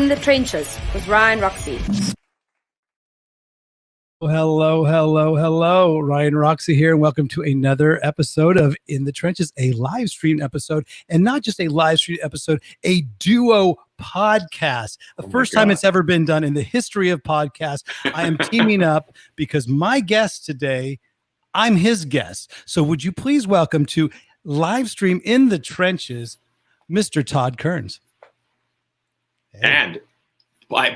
In the Trenches with Ryan Roxie. Hello. Ryan Roxie here, and welcome to another episode of In the Trenches, a live stream episode, and not just a live stream episode, a duo podcast. The first time it's ever been done in the history of podcasts. I am teaming up because my guest today, I'm his guest. So would you please welcome to live stream In the Trenches, Mr. Todd Kerns. Hey. And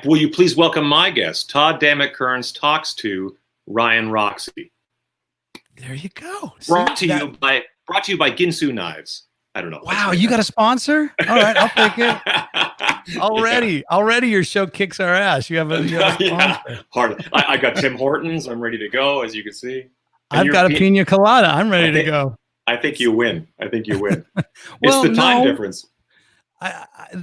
will you please welcome my guest, Todd Kerns talks to Ryan Roxie. There you go. Brought to you by Ginsu Knives. I don't know. Wow, you got a sponsor? All right, I'll take it. Already your show kicks our ass. You have a sponsor. Yeah, hard. I got Tim Hortons. I'm ready to go, as you can see. And I've got a pina colada. I'm ready to go. I think you win. Well, it's the time difference.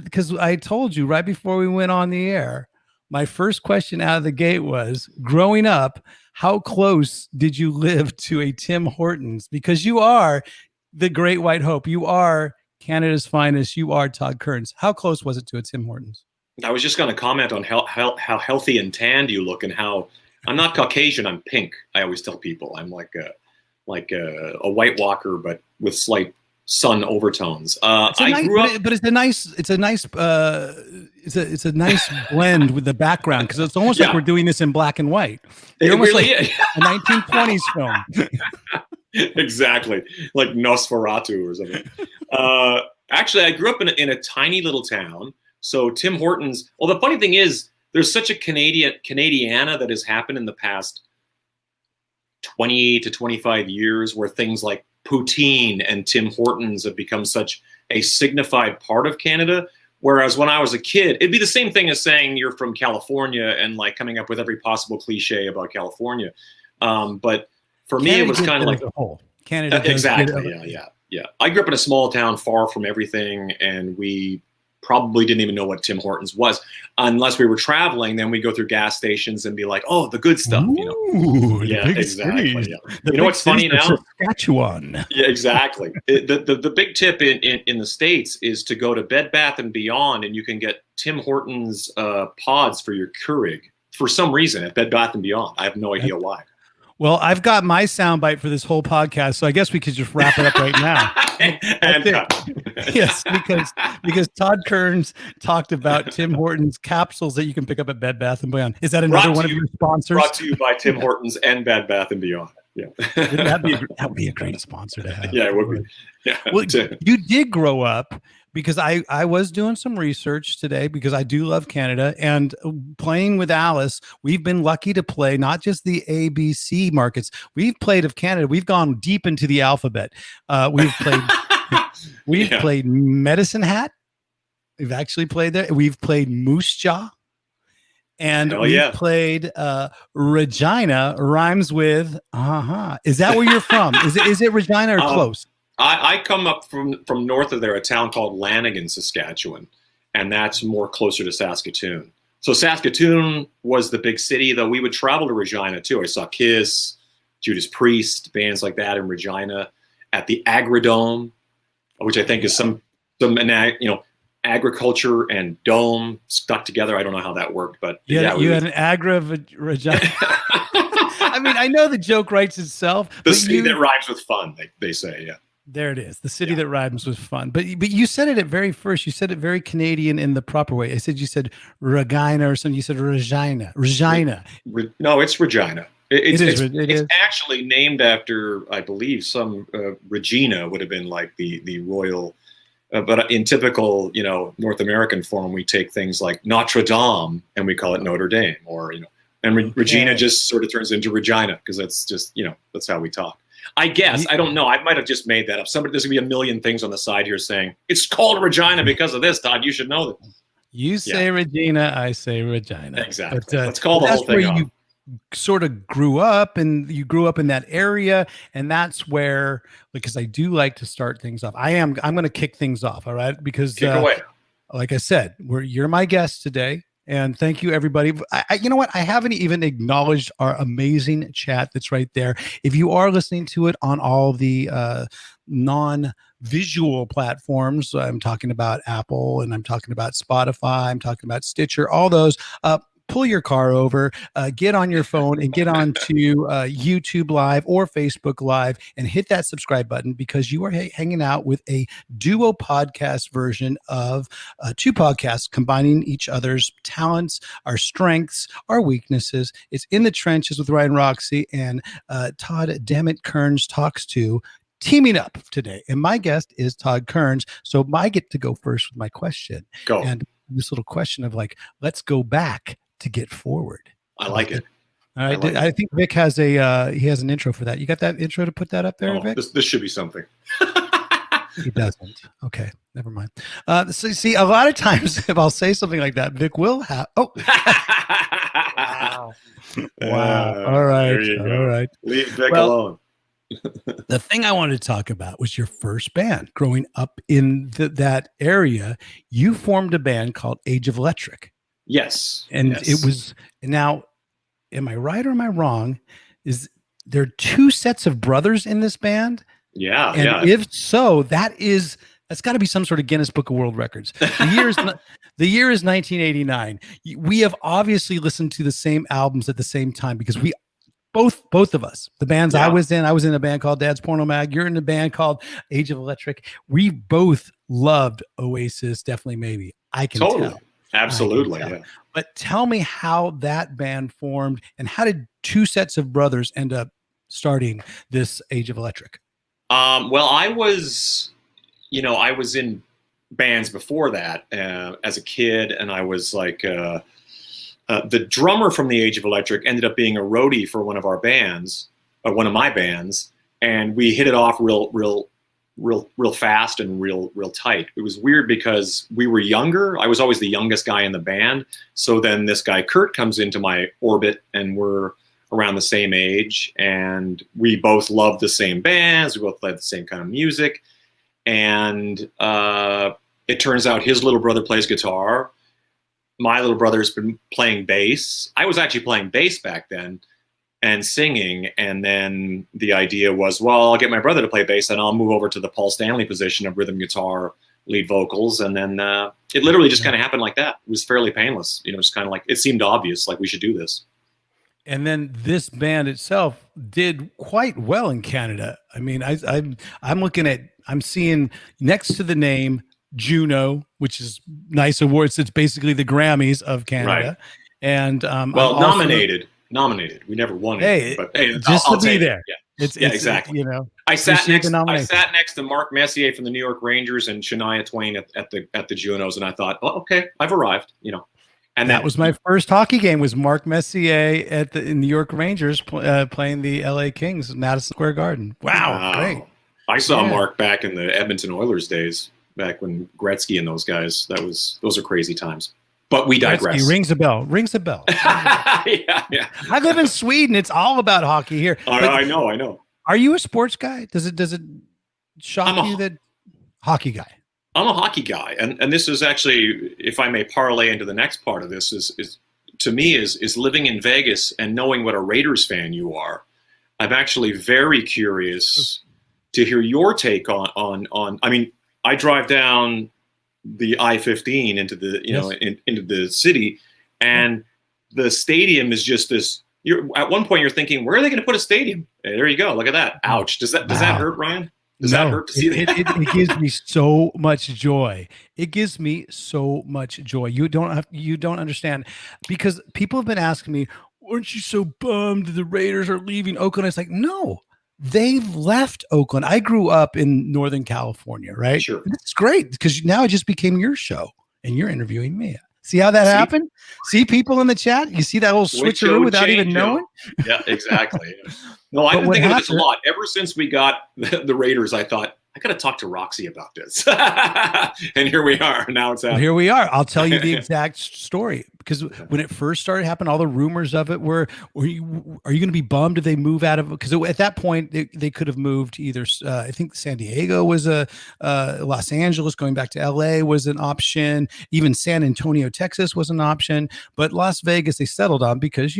Because I told you right before we went on the air, my first question out of the gate was, growing up, how close did you live to a Tim Hortons? Because you are the Great White Hope. You are Canada's finest. You are Todd Kerns. How close was it to a Tim Hortons? I was just going to comment on how healthy and tanned you look, and how I'm not Caucasian. I'm pink. I always tell people I'm like a White Walker, but with slight sun overtones. I grew up, but it's a nice blend with the background, because it's almost like we're doing this in black and white. It's almost really like a 1920s film. Exactly, like Nosferatu or something. Actually, I grew up in a tiny little town. So Tim Hortons. Well, the funny thing is, there's such a Canadiana that has happened in the past 20 to 25 years, where things like poutine and Tim Hortons have become such a signified part of Canada. Whereas when I was a kid, it'd be the same thing as saying you're from California and like coming up with every possible cliche about California. But for me, it was kind of like the whole Canada. Exactly. Yeah. I grew up in a small town far from everything, and we probably didn't even know what Tim Hortons was unless we were traveling. Then we go through gas stations and be like, "Oh, the good stuff." Ooh, yeah, exactly. Yeah. You know what's funny now? Saskatchewan. Yeah, exactly. The big tip in the States is to go to Bed Bath & Beyond, and you can get Tim Hortons pods for your Keurig for some reason at Bed Bath & Beyond. I have no idea why. Well, I've got my soundbite for this whole podcast, so I guess we could just wrap it up right now. Yes, because Todd Kerns talked about Tim Hortons capsules that you can pick up at Bed Bath & Beyond. Is that another one of your sponsors? Brought to you by Tim Hortons and Bed Bath & Beyond. Yeah, that would be a great sponsor to have. Yeah, it would be. Yeah. Well, you did grow up, because I was doing some research today, because I do love Canada, and playing with Alice, we've been lucky to play not just the ABC markets. We've played of Canada. We've gone deep into the alphabet. We've played Medicine Hat. We've actually played there. We've played Moose Jaw. And we've played Regina, rhymes with Is that where you're from? Is it Regina or close? I come up from north of there, a town called Lanigan, Saskatchewan, and that's more closer to Saskatoon. So Saskatoon was the big city, though we would travel to Regina too. I saw Kiss, Judas Priest, bands like that in Regina at the Agridome, which I think is some agriculture and dome stuck together. I don't know how that worked, but you had an Regina. I mean, I know the joke writes itself. The city that rhymes with fun, they say, yeah. There it is. The city that rhymes with fun. But you said it at very first. You said it very Canadian in the proper way. You said Regina or something. You said Regina. No, it's Regina. It's is. Actually named after, I believe, some Regina would have been like the royal. But in typical, North American form, we take things like Notre Dame and we call it Notre Dame, or Regina just sort of turns into Regina, because that's just that's how we talk. I guess. I don't know. I might have just made that up. There's going to be a million things on the side here saying, it's called Regina because of this, Todd. You should know that. You say Regina, I say Regina. Exactly. But, let's call the whole thing off. You sort of grew up, and you grew up in that area, and that's where, because I do like to start things off. I'm going to kick things off, all right? Because, kick away. Like I said, you're my guest today. And thank you, everybody. You know what? I haven't even acknowledged our amazing chat that's right there. If you are listening to it on all the visual platforms. I'm talking about Apple, and I'm talking about Spotify. I'm talking about Stitcher, all those. Pull your car over, get on your phone and get on to YouTube Live or Facebook Live and hit that subscribe button, because you are hanging out with a duo podcast version of two podcasts combining each other's talents, our strengths, our weaknesses. It's In the Trenches with Ryan Roxie and Todd Dammit Kerns Talks To, teaming up today. And my guest is Todd Kerns. So I get to go first with my question. Go. And this little question of like, let's go back to get forward. I like it. All right. I think Vic has he has an intro for that. You got that intro to put that up there, Vic? This should be something. He doesn't. Okay, never mind. So see, a lot of times if I'll say something like that, Vic will have. Oh, wow. Wow. All right. There you go. All right. Leave Vic alone. The thing I wanted to talk about was your first band. Growing up in that area, you formed a band called Age of Electric. Yes. And yes. it was, now, am I right or am I wrong? Is there two sets of brothers in this band? Yeah. And if so, that's got to be some sort of Guinness Book of World Records. The year is 1989. We have obviously listened to the same albums at the same time, because we both of us, the bands I was in a band called Dad's Porno Mag. You're in a band called Age of Electric. We both loved Oasis, Definitely Maybe. I can tell. Absolutely. Yeah. But tell me how that band formed, and how did two sets of brothers end up starting this Age of Electric? Well, I was in bands before that as a kid, and I was like the drummer from the Age of Electric ended up being a roadie for one of our bands, one of my bands, and we hit it off real fast and real tight. It was weird because we were younger. I was always the youngest guy in the band. So then this guy, Kurt, comes into my orbit, and we're around the same age, and we both loved the same bands. We both played the same kind of music. And it turns out his little brother plays guitar. My little brother's been playing bass. I was actually playing bass back then and singing. And then the idea was, well, I'll get my brother to play bass and I'll move over to the Paul Stanley position of rhythm guitar, lead vocals. And then it literally just kind of happened like that. It was fairly painless. It's kind of like, it seemed obvious, like we should do this. And then this band itself did quite well in Canada. I mean, I'm seeing next to the name Juno, which is nice awards. It's basically the Grammys of Canada. Right. And nominated. We never won it, but hey, just I'll to be there. Yeah. It's exactly. I sat next to Mark Messier from the New York Rangers and Shania Twain at the Junos, and I thought, oh, okay, I've arrived. And that was my first hockey game. Was Mark Messier in New York Rangers playing the LA Kings, Madison Square Garden. Wow. Great. I saw Mark back in the Edmonton Oilers days, back when Gretzky and those guys. Those are crazy times. But we digress. Gretzky rings a bell. Yeah. I live in Sweden. It's all about hockey here. I know. Are you a sports guy? Does it shock you that hockey guy? I'm a hockey guy, and this is actually, if I may parlay into the next part of this, is to me is living in Vegas and knowing what a Raiders fan you are. I'm actually very curious to hear your take on. I mean, I drive down the I-15 into the into the city, and the stadium is just this. At one point you're thinking, where are they going to put a stadium? Hey, there you go. Look at that. Ouch. Does that hurt, Ryan? Does that hurt to see that? It gives me so much joy. It gives me so much joy. You don't understand, because people have been asking me, aren't you so bummed the Raiders are leaving Oakland? It's like, no, they've left Oakland. I grew up in Northern California, right? Sure. And it's great because now it just became your show and you're interviewing me. See how that happened? See people in the chat? You see that little switcheroo without even knowing? Yeah, exactly. No, I've been thinking of this a lot. Ever since we got the Raiders, I thought, I got to talk to Roxie about this. And here we are. Now it's happening. Well, here we are. I'll tell you the exact story. Because when it first started happening, all the rumors of it were you going to be bummed if they move out of it? Because at that point, they could have moved to either, I think San Diego was Los Angeles, going back to LA was an option. Even San Antonio, Texas was an option. But Las Vegas, they settled on because,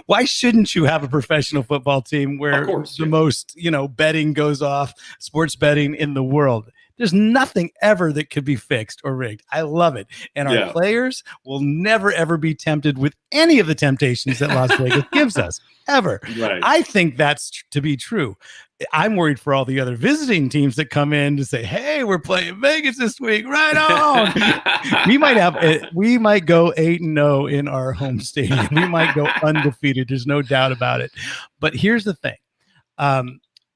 Why shouldn't you have a professional football team where the most, betting goes off, sports betting in the world? There's nothing ever that could be fixed or rigged. I love it. And our players will never, ever be tempted with any of the temptations that Las Vegas gives us, ever. Right. I think that's to be true. I'm worried for all the other visiting teams that come in to say, hey, we're playing Vegas this week. Right on. we might go 8-0 in our home stadium. We might go undefeated. There's no doubt about it. But here's the thing.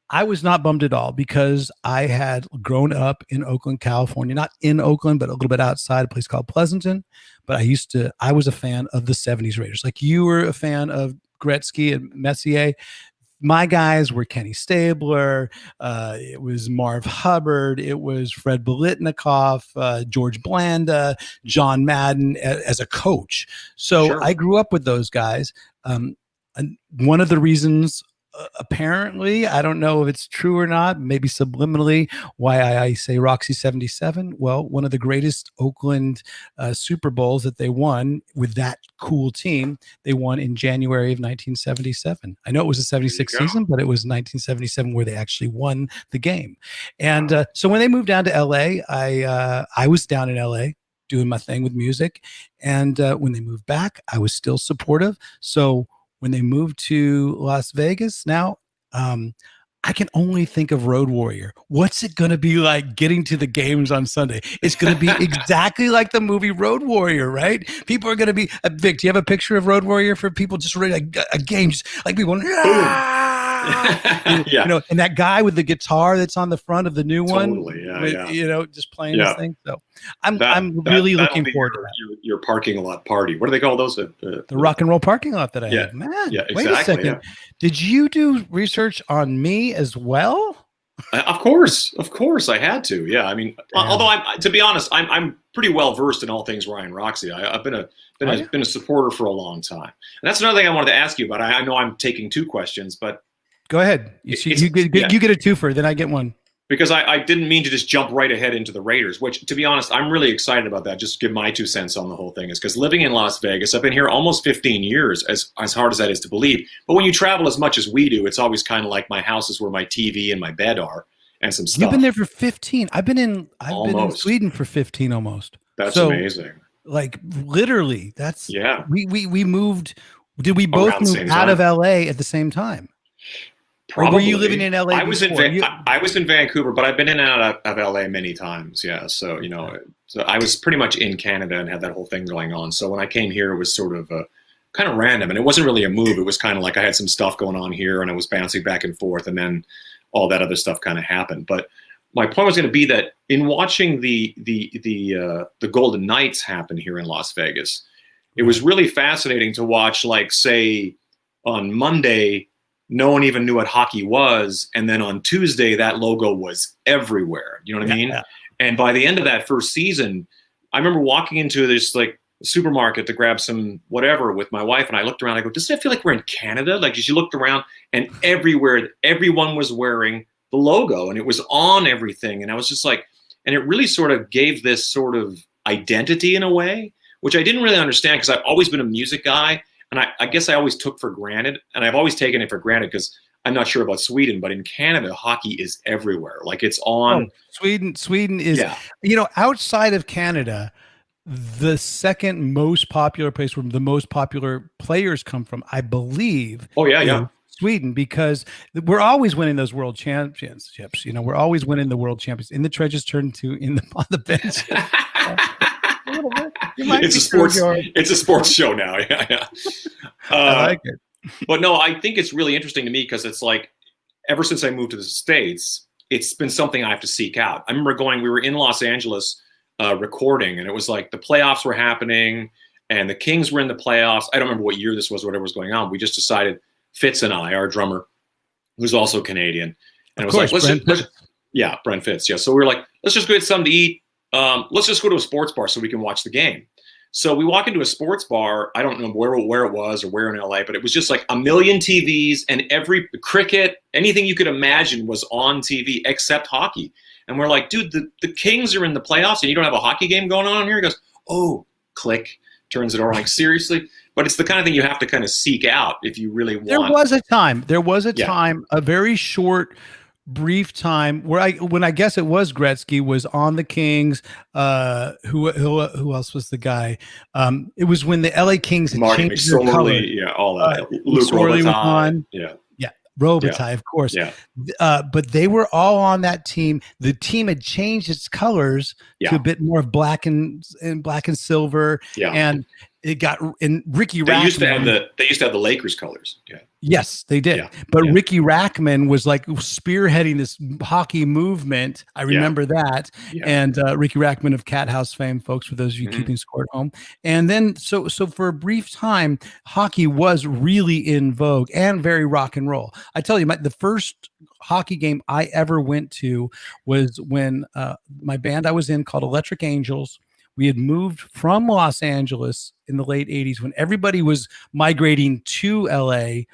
I was not bummed at all because I had grown up in Oakland, California, not in Oakland, but a little bit outside, a place called Pleasanton. But I was a fan of the 70s Raiders. Like you were a fan of Gretzky and Messier. My guys were Kenny Stabler. It was Marv Hubbard. It was Fred Biletnikoff, George Blanda, John Madden as a coach. So I grew up with those guys. And one of the reasons, apparently, I don't know if it's true or not, maybe subliminally, why I say Roxie 77. Well, one of the greatest Oakland Super Bowls that they won with that cool team, they won in January of 1977. I know it was a 76 season, but it was 1977 where they actually won the game. And so when they moved down to LA, I was down in LA doing my thing with music. And when they moved back, I was still supportive. So when they moved to Las Vegas now, I can only think of Road Warrior. What's it going to be like getting to the games on Sunday? It's going to be exactly like the movie Road Warrior, right? People are going to be, Vic, do you have a picture of Road Warrior for people just ready a game, just like people, and that guy with the guitar that's on the front of the new one, just playing this thing. So I'm really looking forward to that. Your parking lot party. What do they call those? The rock and roll parking lot that I have. Man, wait a second. Yeah. Did you do research on me as well? Of course, I had to. Yeah, I mean, although to be honest, I'm pretty well versed in all things Ryan Roxie. I've been a supporter for a long time, and that's another thing I wanted to ask you about. I know I'm taking two questions, but go ahead. You get a twofer, then I get one. Because I didn't mean to just jump right ahead into the Raiders, which, to be honest, I'm really excited about that. Just give my 2 cents on the whole thing. Is because living in Las Vegas, I've been here almost 15 years, as hard as that is to believe. But when you travel as much as we do, it's always kind of like my house is where my TV and my bed are and some stuff. You've been there for 15. I've been in Sweden for 15 almost. That's amazing. Like literally, that's we moved. Did we both move out of LA at the same time? Probably. Or were you living in LA? I was in Vancouver, but I've been in and out of LA many times. Yeah, so so I was pretty much in Canada and had that whole thing going on. So when I came here, it was sort of kind of random, and it wasn't really a move. It was kind of like I had some stuff going on here, and I was bouncing back and forth, and then all that other stuff kind of happened. But my point was going to be that in watching the Golden Knights happen here in Las Vegas, it was really fascinating to watch. Like, say, on Monday, no one even knew what hockey was. And then on Tuesday, that logo was everywhere. You know what I mean? Yeah. And by the end of that first season, I remember walking into this like supermarket to grab some whatever with my wife. And I looked around, I go, doesn't it feel like we're in Canada? Like, she looked around and everywhere, everyone was wearing the logo and it was on everything. And I was just like, and it really sort of gave this sort of identity in a way, which I didn't really understand because I've always been a music guy. And I guess I always took for granted, and I've always taken it for granted because I'm not sure about Sweden, but in Canada, hockey is everywhere. Like, it's on. Oh, Sweden is, outside of Canada, the second most popular place where the most popular players come from, I believe. Oh, yeah. Sweden, because we're always winning those world championships. We're always winning the world champions. In the trenches turned to on the bench. It's a sports show now. Yeah. I like it. But no, I think it's really interesting to me because it's like, ever since I moved to the States, it's been something I have to seek out. I remember we were in Los Angeles recording, and it was like the playoffs were happening and the Kings were in the playoffs. I don't remember what year this was or whatever was going on. We just decided, Fitz and I, our drummer, who's also Canadian, and it was like, Brent Fitz. Yeah. So we were like, let's just go get something to eat. Let's just go to a sports bar so we can watch the game. So we walk into a sports bar. I don't know where it was or where in LA, but it was just like a million TVs and every cricket, anything you could imagine was on TV except hockey. And we're like, dude, the Kings are in the playoffs and you don't have a hockey game going on here? He goes, oh, click. turns it over. Like, seriously? But it's the kind of thing you have to kind of seek out if you really want. There was a time, a very short, brief time when I guess it was Gretzky was on the Kings. Who else was the guy? It was when the LA Kings had Marty changed their color. McSorley, all that. Luke McSorley was Robitaille, on. Robitaille, of course. Yeah. But they were all on that team. The team had changed its colors to a bit more of black and silver. Yeah. And it got Ricky Rackman. They used to have the Lakers colors. Yeah. Yes, they did. Yeah. But Ricky Rackman was like spearheading this hockey movement. I remember that. Yeah. And Ricky Rackman of Cat House fame, folks, for those of you keeping score at home. And then so for a brief time, hockey was really in vogue and very rock and roll. I tell you, the first hockey game I ever went to was when my band I was in called Electric Angels. We had moved from Los Angeles in the late 80s when everybody was migrating to LA.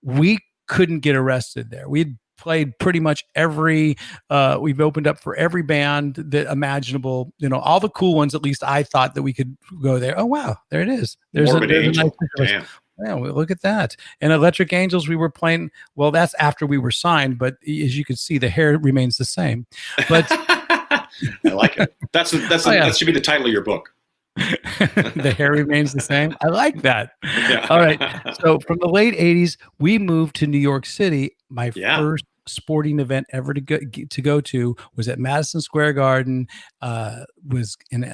We couldn't get arrested there. We had played pretty much we've opened up for every band that imaginable, all the cool ones. At least I thought that we could go there. Oh, wow. There it is. There's a nice picture. Yeah, look at that. And Electric Angels, we were playing. Well, that's after we were signed, but as you can see, the hair remains the same. But I like it. That should be the title of your book. The hair remains the same. I like that. Yeah. All right. So from the late 80s, we moved to New York City. My first sporting event ever to go to was at Madison Square Garden.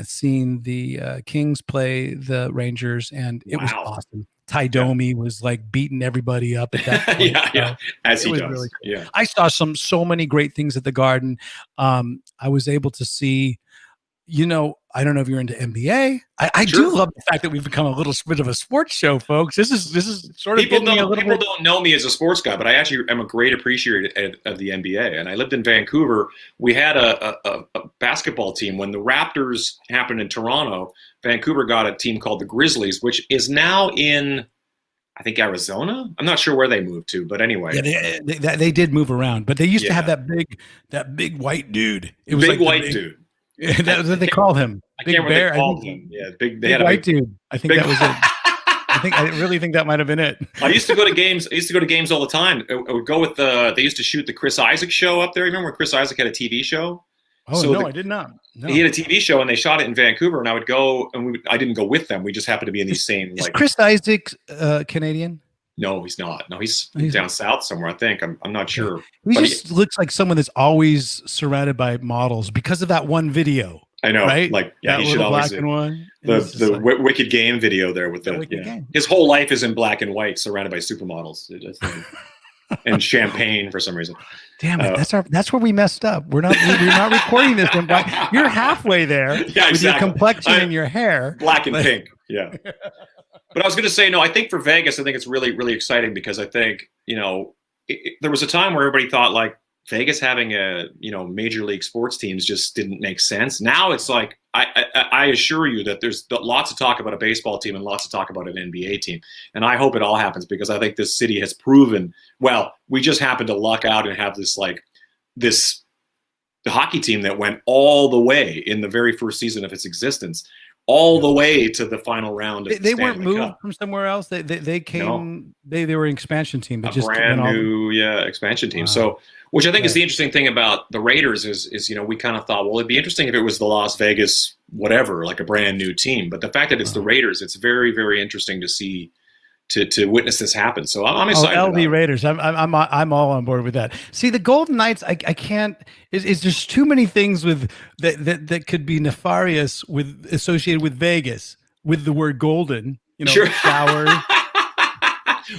Seeing the Kings play the Rangers, and it was awesome. Ty Domi was like beating everybody up at that point. As he does. Really cool. I saw so many great things at the Garden. I was able to see, I don't know if you're into NBA. I do love the fact that we've become a little bit of a sports show, folks. This is sort of people don't know me as a sports guy, but I actually am a great appreciator of the NBA. And I lived in Vancouver. We had a basketball team when the Raptors happened in Toronto. Vancouver got a team called the Grizzlies, which is now in, I think, Arizona. I'm not sure where they moved to, but anyway, they did move around. But they used to have that big white dude. It was big white dude. Yeah, that was what they called him. I can't remember what they called him. Yeah, big white dude. I think that was it. I really think that might have been it. I used to go to games. all the time. I would go with they used to shoot the Chris Isaak show up there. Remember when Chris Isaak had a TV show? Oh, so no, I did not. No. He had a TV show, and they shot it in Vancouver. And I would go, and I didn't go with them. We just happened to be in these same. Is Chris Isaak Canadian? No, he's not. No, he's down south somewhere, I think. I'm not sure. He just looks like someone that's always surrounded by models because of that one video. I know, right? He should always black and white. The Wicked Game video there with his whole life is in black and white, surrounded by supermodels, and champagne for some reason. Damn it! That's where we messed up. We're not recording this in black. You're halfway there with your complexion and your hair, black and pink. Yeah. But I was going to say, no, I think for Vegas, I think it's really, really exciting because I think, there was a time where everybody thought like Vegas having major league sports teams just didn't make sense. Now it's like, I assure you that there's lots of talk about a baseball team and lots of talk about an NBA team. And I hope it all happens because I think this city has proven, we just happened to luck out and have the hockey team that went all the way in the very first season of its existence. All the way to the final round. They weren't moved from somewhere else. They came. No. They were an expansion team. A brand new expansion team. Wow. So, which I think is the interesting thing about the Raiders is we kind of thought, well, it'd be interesting if it was the Las Vegas whatever, like a brand new team. But the fact that it's the Raiders, it's very, very interesting to see. To witness this happen, so I'm excited. LV Raiders, I'm all on board with that. See, the Golden Knights, I can't. Is there's too many things with that could be nefarious associated with Vegas with the word golden. Sure. Showers.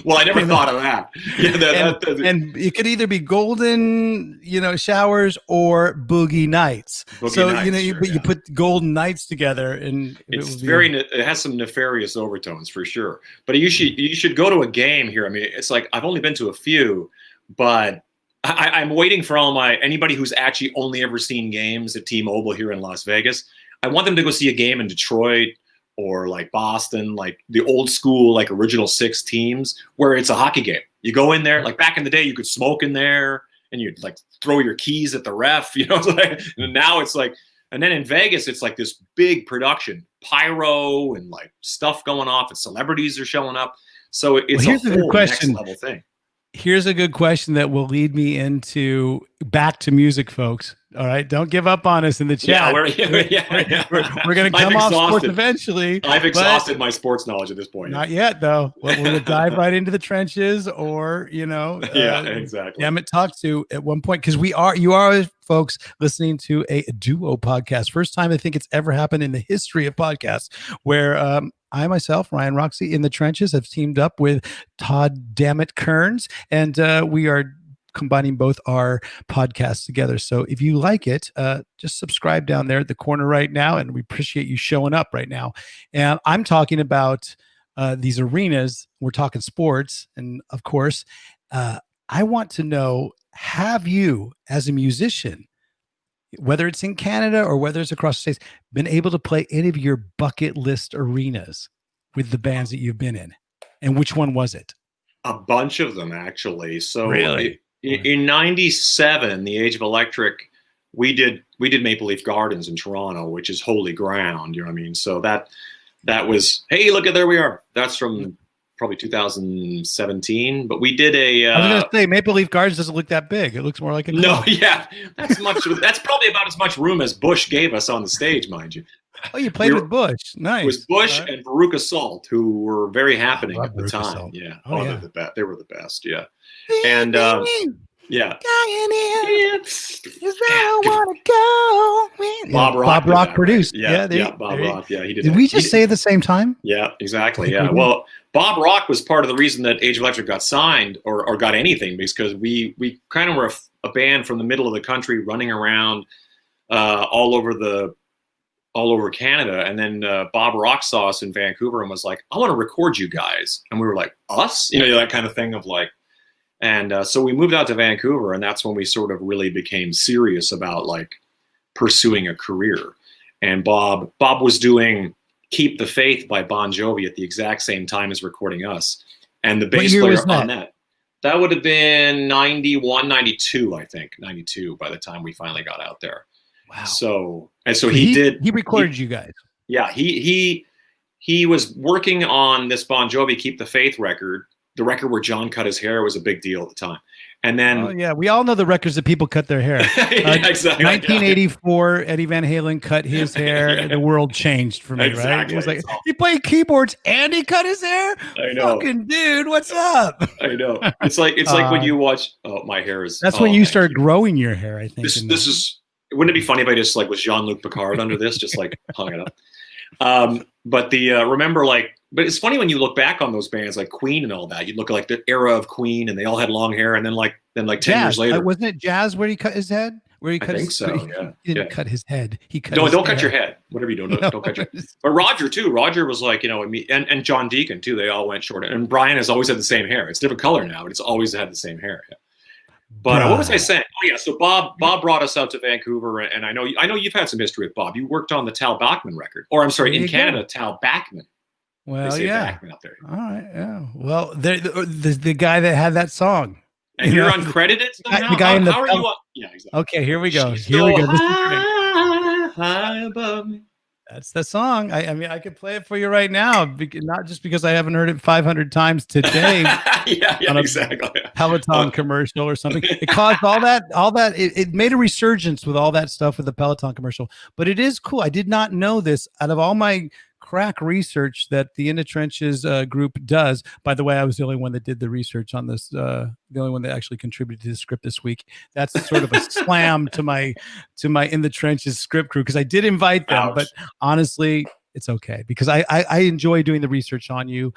Well, I never thought of that. Yeah, and it could either be golden, showers or boogie nights. You put Golden Knights together, and it has some nefarious overtones for sure. But you should go to a game here. I mean, it's like I've only been to a few, but I'm waiting for anybody who's actually only ever seen games at T-Mobile here in Las Vegas. I want them to go see a game in Detroit. Or like Boston, like the old school, like original six teams where it's a hockey game. You go in there, like back in the day, you could smoke in there and you'd like throw your keys at the ref, and now it's like And then in Vegas, it's like this big production, pyro and like stuff going off, and celebrities are showing up. So it's here's a a good whole question. next level thing. Here's a good question that will lead me into back to music, folks. All right, don't give up on us in the chat. We're going to come off sports eventually. I've exhausted my sports knowledge at this point. Not yet, though. We're going to dive right into the trenches, or exactly. Dammit talk to at one point, because you are folks listening to a duo podcast. First time I think it's ever happened in the history of podcasts where I myself, Ryan Roxie, in the trenches, have teamed up with Todd Dammit Kerns, and we are combining both our podcasts together. So if you like it, just subscribe down there at the corner right now, and we appreciate you showing up right now. And I'm talking about these arenas. We're talking sports, and of course, I want to know, have you, as a musician, whether it's in Canada or whether it's across the states, been able to play any of your bucket list arenas with the bands that you've been in? And which one was it? A bunch of them, actually. So really? In 97, the Age of Electric, we did Maple Leaf Gardens in Toronto, which is holy ground. You know what I mean? So that was, hey, look at, there we are. That's from probably 2017. But we did a. I was going to say Maple Leaf Gardens doesn't look that big. It looks more like a. No, yeah, that's probably about as much room as Bush gave us on the stage, mind you. Oh, you played with Bush. Nice. It was Bush and Veruca Salt, who were very happening at the Veruca time. Salt. Yeah. Oh, yeah. They were the best. Yeah. And yeah. Bob Rock produced. Right? Yeah. Bob Rock. Yeah, he did. Did we just say at the same time? Yeah, exactly. Yeah. Well, Bob Rock was part of the reason that Age of Electric got signed or got anything, because we kind of were a band from the middle of the country running around all over Canada. And then Bob Rock saw us in Vancouver and was like, I want to record you guys. And we were like, us? That kind of thing of like, and so we moved out to Vancouver, and that's when we sort of really became serious about like pursuing a career. And Bob was doing Keep the Faith by Bon Jovi at the exact same time as recording us. And the bass player on that would have been 91, 92, I think. 92 by the time we finally got out there. Wow. So he recorded you guys. Yeah, he was working on this Bon Jovi Keep the Faith record. The record where John cut his hair was a big deal at the time. And then we all know the records that people cut their hair. Exactly. 1984, Eddie Van Halen cut his hair, and the world changed for me, exactly. Right? It was like, he played keyboards and he cut his hair? I know. Fucking dude, what's up? I know. It's like when you watch, my hair is. That's when you start growing your hair, I think. This is, wouldn't it be funny if I just like was Jean-Luc Picard under this, just like hung it up? But but it's funny when you look back on those bands like Queen and all that. You look at like the era of Queen, and they all had long hair, and then 10 years later, wasn't it Jazz where he cut his head? Where he cut I think so. Yeah. He didn't cut his head. He cut. Don't cut your head. Whatever you do, don't cut your. But Roger too. Roger was like, and John Deacon too. They all went short, and Brian has always had the same hair. It's different color now, but it's always had the same hair. Yeah. But what was I saying? Oh yeah, so Bob brought us out to Vancouver, and I know you've had some history with Bob. You worked on the Tal Bachman record, or I'm sorry, in Canada, Tal Bachman. Well, yeah. Bachman out there. All right, yeah. Well, the guy that had that son. And you're uncredited somehow? The guy how are you? Yeah, exactly. Okay, here we go. She's so high above me. That's the song. I mean, I could play it for you right now, not just because I haven't heard it 500 times today. yeah, exactly. Peloton commercial or something. It caused all that. It made a resurgence with all that stuff with the Peloton commercial. But it is cool. I did not know this. Out of all my crack research that the In the Trenches group does. By the way, I was the only one that did the research on this. The only one that actually contributed to the script this week. That's sort of a slam to my In the Trenches script crew, because I did invite them. Ouch. But honestly, it's okay, because I enjoy doing the research on you,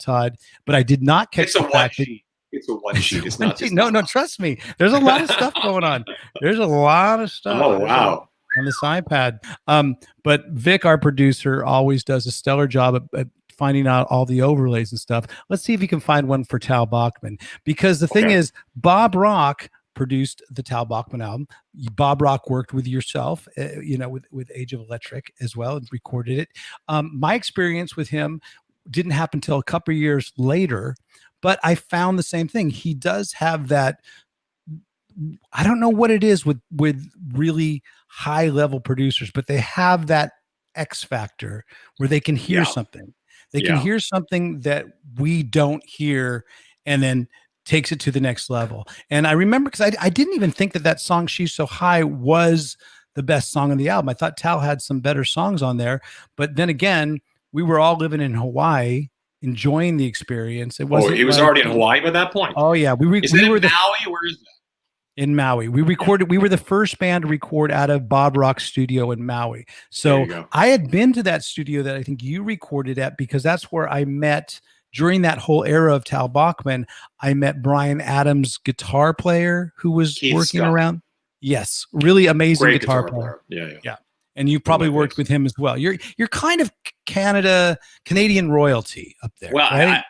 Todd. But I did not catch the fact that it's a one sheet. It's not. No, trust me. There's a lot of stuff going on. There's a lot of stuff. Oh wow. On this iPad. But Vic, our producer, always does a stellar job at finding out all the overlays and stuff. Let's see if you can find one for Tal Bachman, because the thing is, Bob Rock produced the Tal Bachman album. Bob Rock worked with yourself, with Age of Electric as well, and recorded it. My experience with him didn't happen until a couple of years later, but I found the same thing. He does have that I don't know what it is with really high level producers, but they have that X factor where they can hear something. They can hear something that we don't hear, and then takes it to the next level. And I remember, because I didn't even think that song "She's So High" was the best song on the album. I thought Tal had some better songs on there, but then again, we were all living in Hawaii, enjoying the experience. It wasn't. He was already in Hawaii by that point. Oh yeah, we were in Maui. Where is that? In Maui. We recorded, we were the first band to record out of Bob Rock's studio in Maui. So I had been to that studio that I think you recorded at, because that's where I met, during that whole era of Tal Bachman, I met Bryan Adams, guitar player, who was Keith working Scott. around. Yes. Really amazing Great guitar player. Yeah. And you probably worked with him as well. You're kind of Canadian royalty up there. Well, right?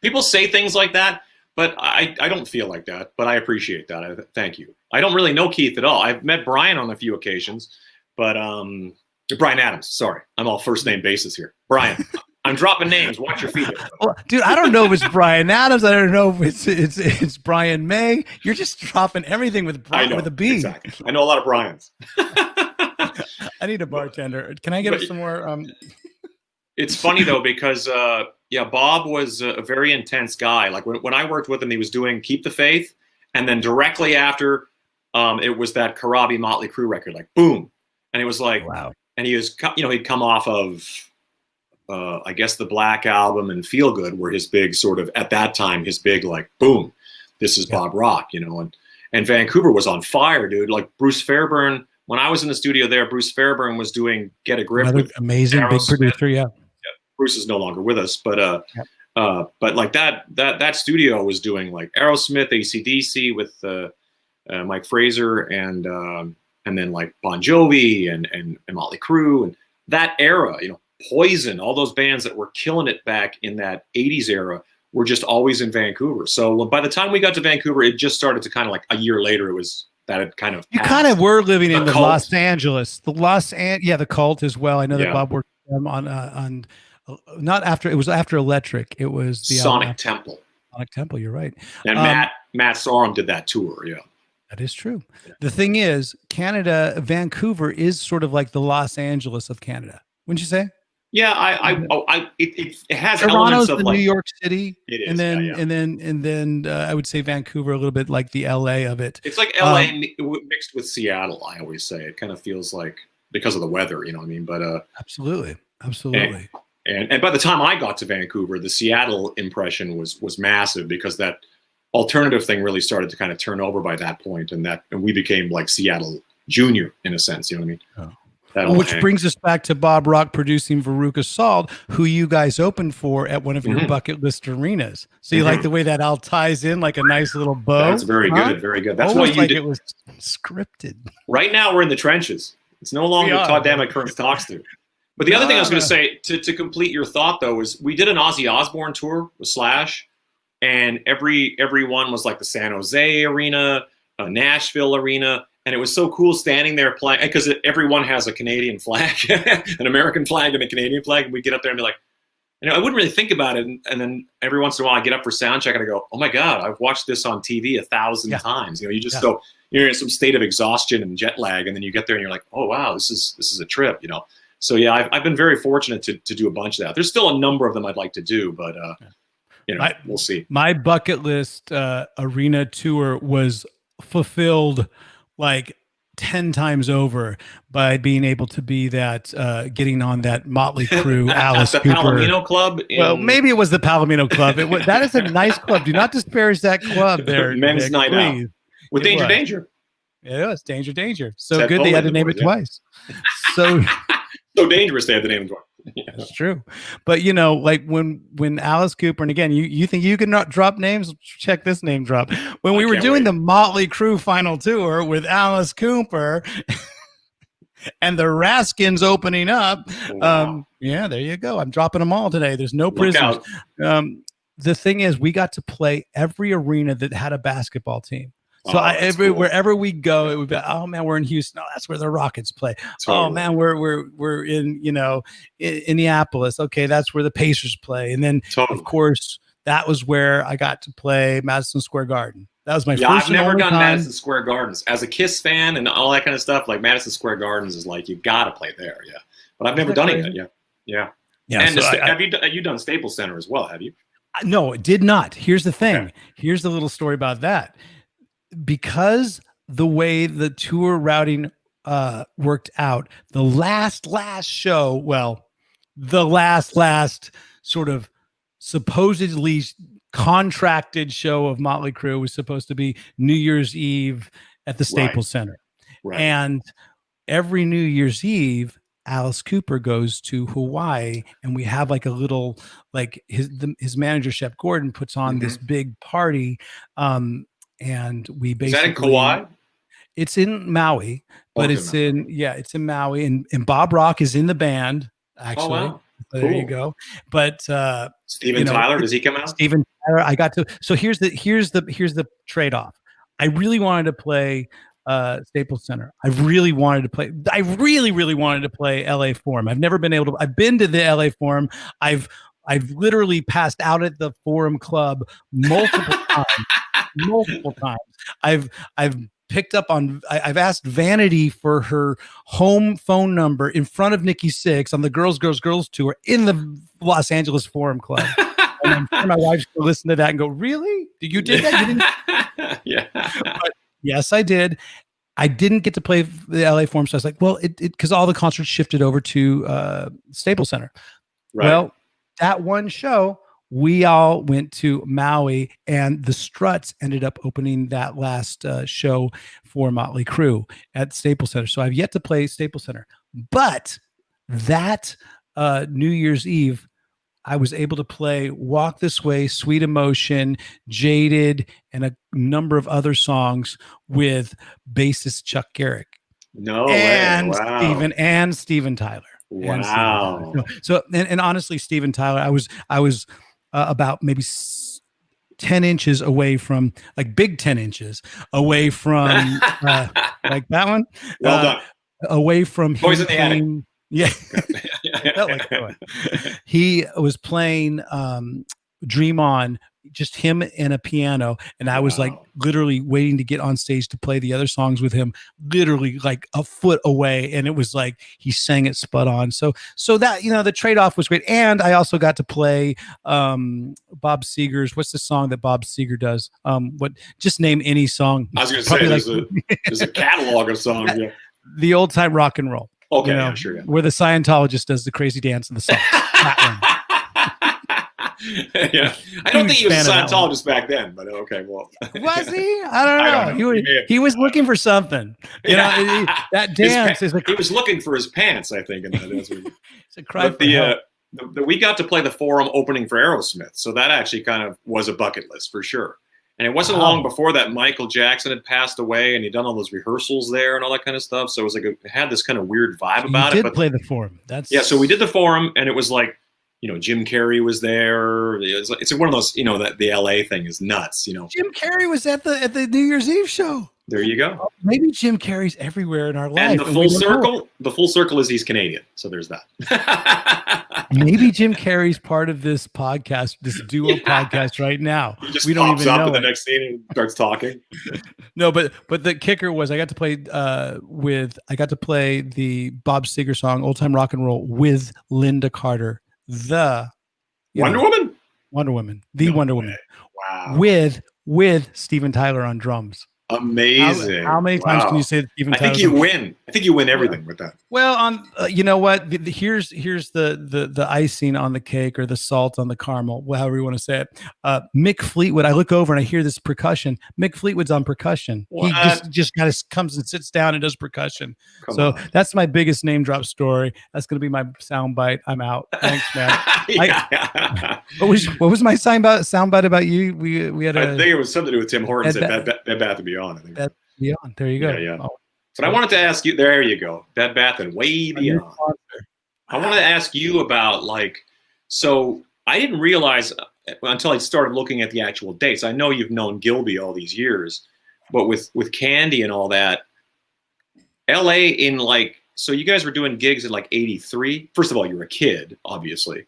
People say things like that, but I don't feel like that, but I appreciate that. Thank you. I don't really know Keith at all. I've met Brian on a few occasions, but Bryan Adams, sorry. I'm all first name basis here. Brian, I'm dropping names. Watch your feet. Well, dude, I don't know if it's Bryan Adams. I don't know if it's Brian May. You're just dropping everything with with a B. Exactly. I know a lot of Bryans. I need a bartender. Can I get us some more? It's funny though, because Bob was a very intense guy. Like when I worked with him, he was doing "Keep the Faith," and then directly after, it was that Karabi Motley Crue record, like boom, and it was like, wow. And he was, he'd come off of, I guess, the Black Album and Feel Good were his big sort of, at that time, his big like boom, this is Bob Rock, and Vancouver was on fire, dude. Like Bruce Fairbairn, when I was in the studio there, Bruce Fairbairn was doing "Get a Grip" Another with amazing big producer, yeah. Bruce is no longer with us, but like that studio was doing like Aerosmith, AC/DC with Mike Fraser, and then like Bon Jovi and Motley Crue, and that era, Poison, all those bands that were killing it back in that 80s era were just always in Vancouver. So by the time we got to Vancouver, it just started to kind of like a year later, that had kind of you passed. kind of were living in the Cult. Los Angeles, the Cult as well. I know that Bob worked with them on not after, it was after Electric. It was the Sonic Temple. Sonic Temple, you're right. And Matt Sorum did that tour, yeah. That is true. Yeah. The thing is, Vancouver is sort of like the Los Angeles of Canada, wouldn't you say? Yeah, it has Toronto's elements of the like New York City, it is, and then I would say Vancouver a little bit like the LA of it. It's like LA mixed with Seattle. I always say it kind of feels like, because of the weather, you know what I mean? But absolutely. And by the time I got to Vancouver, the Seattle impression was massive, because that alternative thing really started to kind of turn over by that point, and we became like Seattle Junior in a sense, you know what I mean? Which brings us back to Bob Rock producing Veruca Salt, who you guys opened for at one of your bucket list arenas. So you like the way that all ties in like a nice little bow? That's very good, very good. That's almost why like it was scripted. Right now we're in the trenches. It's no longer Todd Kerns talks to. But the other thing I was going to say, to complete your thought though, is we did an Ozzy Osbourne tour with Slash, and every one was like the San Jose arena, Nashville arena. And it was so cool standing there playing, because everyone has a Canadian flag, an American flag and a Canadian flag. And we get up there and be like, I wouldn't really think about it. And then every once in a while I get up for sound check and I go, oh my God, I've watched this on TV 1,000 times. You just go, you're in some state of exhaustion and jet lag. And then you get there and you're like, oh wow, this is a trip, So yeah, I've been very fortunate to do a bunch of that. There's still a number of them I'd like to do, but we'll see. My bucket list arena tour was fulfilled like 10 times over by being able to be that getting on that Motley Crue Alice the Cooper Palomino Club. Well, maybe it was the Palomino Club. That is a nice club. Do not disparage that club there. Men's Nick, night please. out with Danger. It was Danger. So Ted good they had to name it twice. So dangerous they had to name it twice. That's true. But like when Alice Cooper, and again, you think you can not drop names? Check this name drop. When we were doing the Motley Crue final tour with Alice Cooper and the Raskins opening up, wow. There you go. I'm dropping them all today. There's no prisoners. The thing is, we got to play every arena that had a basketball team. So wherever we go, it would be, oh man, we're in Houston. Oh, that's where the Rockets play. Totally. Oh man, we're in in Indianapolis. Okay, that's where the Pacers play. And then of course that was where I got to play Madison Square Garden. That was my Yeah, first I've never done time. Madison Square Gardens. As a Kiss fan and all that kind of stuff, like Madison Square Gardens is like, you got to play there, yeah. But I've never done it yet, yeah. And so have you done Staples Center as well, have you? No, it did not. Here's the thing. Okay. Here's the little story about that. Because the way the tour routing worked out, the last show, well, the last sort of supposedly contracted show of Motley Crue was supposed to be New Year's Eve at the Staples Center. Right. And every New Year's Eve, Alice Cooper goes to Hawaii, and we have like a little, like his manager, Shep Gordon, puts on this big party. And we basically, is that in Kauai? It's in Maui, but it's in Maui, and Bob Rock is in the band, actually. Oh, wow. So there you go. But Steven Tyler, does he come out? Steven Tyler, so here's the trade-off. I really wanted to play Staples Center. I really wanted to play LA Forum. I've never been able to. I've been to the LA Forum. I've literally passed out at the Forum Club multiple times. I've picked up on. I've asked Vanity for her home phone number in front of Nikki Sixx on the Girls tour in the Los Angeles Forum Club. And I'm sure my wife's going to listen to that and go, "Really? You did that? You didn't?" Yeah. But yes, I did. I didn't get to play the LA Forum, so I was like, well, because all the concerts shifted over to Staples Center. Right. Well, that one show, we all went to Maui, and the Struts ended up opening that last show for Motley Crue at Staples Center. So I've yet to play Staples Center. But that New Year's Eve, I was able to play Walk This Way, Sweet Emotion, Jaded, and a number of other songs with bassist Chuck Garrick. No way. Wow. Steven Tyler. Wow. So honestly, Steven Tyler, I was about maybe 10 inches away from, like big 10 inches away from like that one. Well done. Away from Boys in the Attic. Yeah. He was playing Dream On, just him and a piano, and I was like literally waiting to get on stage to play the other songs with him, literally like a foot away, and it was like he sang it spot on. So that, the trade-off was great. And I also got to play Bob Seger's, what's the song that Bob Seger does? Just name any song. I was going to say there's a catalog of songs. Yeah. The Old Time Rock and Roll. Okay, yeah, sure. Yeah. Where the Scientologist does the crazy dance in the song. Yeah, I don't think he was a Scientologist back then, but okay, well, was he? I don't know. He was looking for something. That dance is he was looking for his pants, I think. It's a cry for help. We got to play the Forum opening for Aerosmith, so that actually kind of was a bucket list for sure. And it wasn't long before that Michael Jackson had passed away, and he'd done all those rehearsals there and all that kind of stuff. So it was like it had this kind of weird vibe about it. You did play the Forum. So we did the Forum, and it was like, Jim Carrey was there. It's one of those, that the LA thing is nuts. Jim Carrey was at the New Year's Eve show. There you go. Maybe Jim Carrey's everywhere in our life. And the full circle is he's Canadian. So there's that. Maybe Jim Carrey's part of this podcast, this duo podcast right now. He just pops up in the next scene and starts talking. No, but the kicker was I got to play the Bob Seger song "Old Time Rock and Roll" with Linda Carter, the Wonder Woman. Wonder Woman. Wow. With Steven Tyler on drums. Amazing. How many times can you say that Steven Tyler? I think you win everything with that. Well, you know what? Here's the icing on the cake, or the salt on the caramel, however you want to say it. Mick Fleetwood. I look over and I hear this percussion. Mick Fleetwood's on percussion. What? He just kind of comes and sits down and does percussion. Come on. That's my biggest name drop story. That's going to be my sound bite. I'm out. Thanks, man. What was my sound bite about you? We had I think it was something to do with Tim Hortons at Bed Bath & Beyond. I think. Bed Beyond. There you go. Yeah. But I wanted to ask you. There you go. Bed Bath and way beyond. I wanted to ask you about so I didn't realize until I started looking at the actual dates. I know you've known Gilby all these years, but with Candy and all that, LA so you guys were doing gigs in '83. First of all, you were a kid, obviously.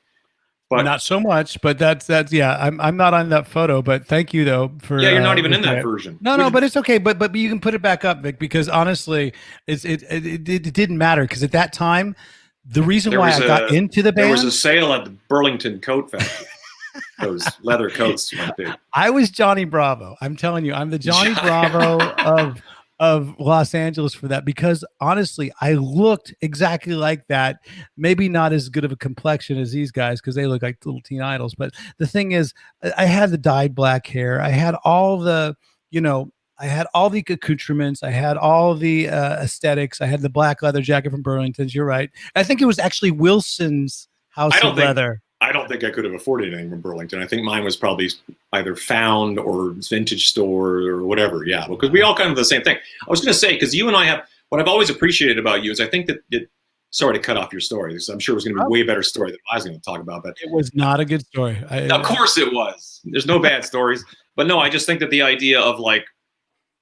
But not so much, but that's yeah. I'm not on that photo, but thank you though for you're not even in that version. No, but it's okay. But you can put it back up, Vic, because honestly, it didn't matter because at that time, the reason why I got into the band, there was a sale at the Burlington Coat Factory. Those leather coats went big. I was Johnny Bravo. I'm telling you, I'm the Johnny Bravo of Los Angeles for that, because honestly, I looked exactly like that. Maybe not as good of a complexion as these guys because they look like little teen idols. But the thing is, I had the dyed black hair. I had all the, I had all the accoutrements. I had all the aesthetics. I had the black leather jacket from Burlington's. You're right. I think it was actually Wilson's House of Leather. I don't think I could have afforded anything from Burlington. I think mine was probably either found or vintage store or whatever. Yeah, because we all kind of the same thing. I was going to say, because you and I have, what I've always appreciated about you is I think that sorry to cut off your story. I'm sure it was going to be a way better story than I was going to talk about. But it was not a good story. Of course it was. There's no bad stories. But no, I just think that the idea of like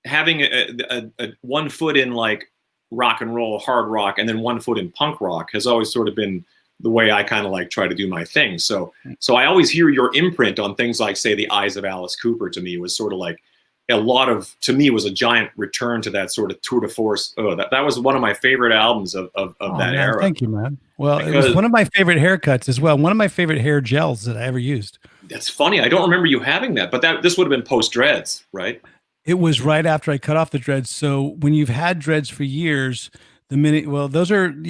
having a 1 foot in like rock and roll, hard rock, and then 1 foot in punk rock has always sort of been the way I kind of like try to do my thing. So I always hear your imprint on things like, say, The Eyes of Alice Cooper to me was sort of like to me was a giant return to that sort of tour de force. Oh, that was one of my favorite albums of that era. Thank you, man. Well, it was one of my favorite haircuts as well. One of my favorite hair gels that I ever used. That's funny. I don't remember you having that, but this would have been post dreads, right? It was right after I cut off the dreads. So when you've had dreads for years, those aren't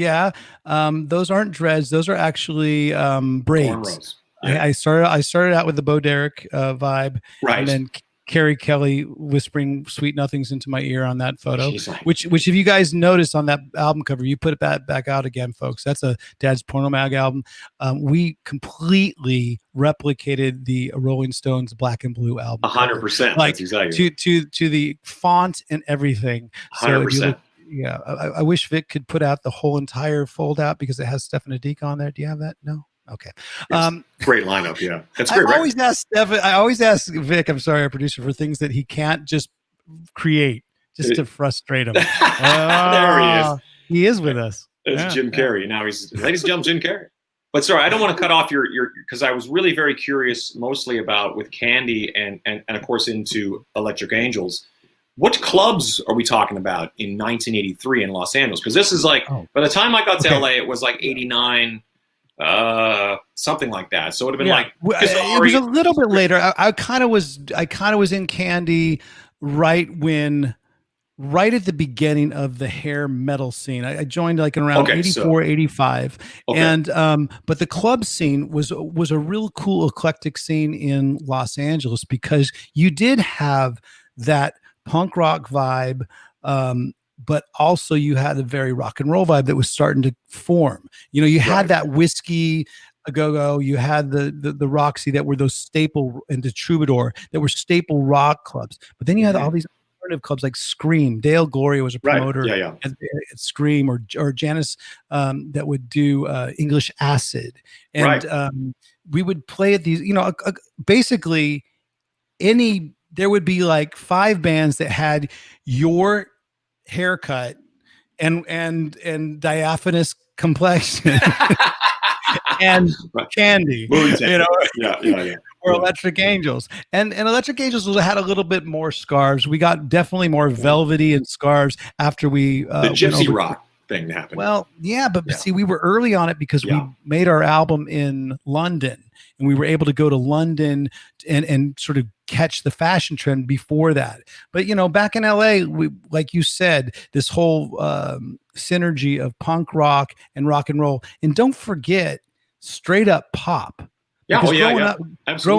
dreads. Those are actually braids. Yeah. I started out with the Bo Derek vibe, right, and then Carrie Kelly whispering sweet nothings into my ear on that photo. Which if you guys notice on that album cover, you put it back out again, folks. That's a Dad's Porno Mag album. We completely replicated the Rolling Stones Black and Blue album. 100%. Like that's exactly to the font and everything. 100%. Yeah, I wish Vic could put out the whole entire fold out because it has Stefan Adik on there. Do you have that? No. Okay. Great lineup. Yeah, that's great. I always ask Vic, I'm sorry, our producer, for things that he can't just create, just to frustrate him. There he is. He is with us. It's Jim Carrey. Now he's ladies and gentlemen, Jim Carrey. But sorry, I don't want to cut off your because I was really very curious, mostly about with Candy and of course into Electric Angels. What clubs are we talking about in 1983 in Los Angeles? Because this is like, by the time I got to LA, it was like 89, something like that. So it would have been like, it was a little bit later. I kind of was in Candy right at the beginning of the hair metal scene. I joined like in around 84, 85. Okay. And, but the club scene was a real cool eclectic scene in Los Angeles because you did have that punk rock vibe, but also you had a very rock and roll vibe that was starting to form. You had that Whiskey a Go-Go, you had the Roxy that were those staple, and the Troubadour that were staple rock clubs. But then you had all these alternative clubs like Scream. Dale Gloria was a promoter at Scream, or Janice that would do English Acid. And we would play at these, basically there would be like 5 bands that had your haircut and diaphanous complexion and Candy, or Electric Angels. And Electric Angels had a little bit more scarves. We got definitely more velvety and scarves after we the gypsy rock thing happened. Well, but see, we were early on it because we made our album in London, and we were able to go to London and sort of catch the fashion trend before that. But back in LA, we, like you said, this whole synergy of punk rock and rock and roll, and don't forget straight up pop. Growing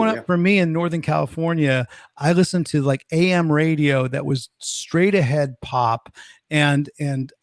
up for me in Northern California, I listened to like AM radio that was straight ahead pop, and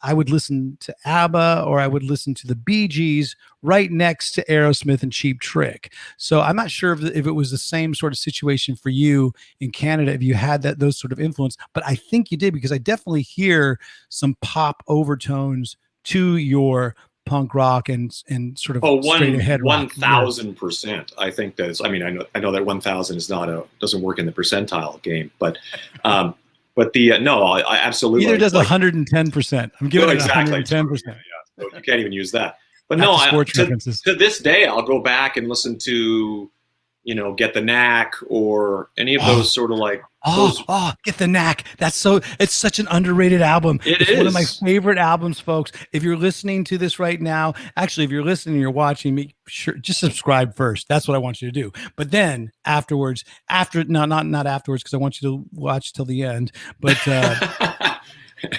I would listen to ABBA, or I would listen to the Bee Gees right next to Aerosmith and Cheap Trick. So I'm not sure if it was the same sort of situation for you in Canada, if you had those sort of influence, but I think you did, because I definitely hear some pop overtones to your punk rock and sort of straight ahead 1,000%. I think that's, I know that 1,000 is doesn't work in the percentile game, but I absolutely. Neither does 110%. I'm giving it 110%. So you can't even use that. But no, sports references. To this day, I'll go back and listen to, Get the Knack or any of those sort of like. Get the Knack. It's such an underrated album. It's one of my favorite albums, folks. If you're listening to this right now, actually, if you're listening and you're watching me, sure, just subscribe first. That's what I want you to do. But then afterwards, not afterwards, because I want you to watch till the end. But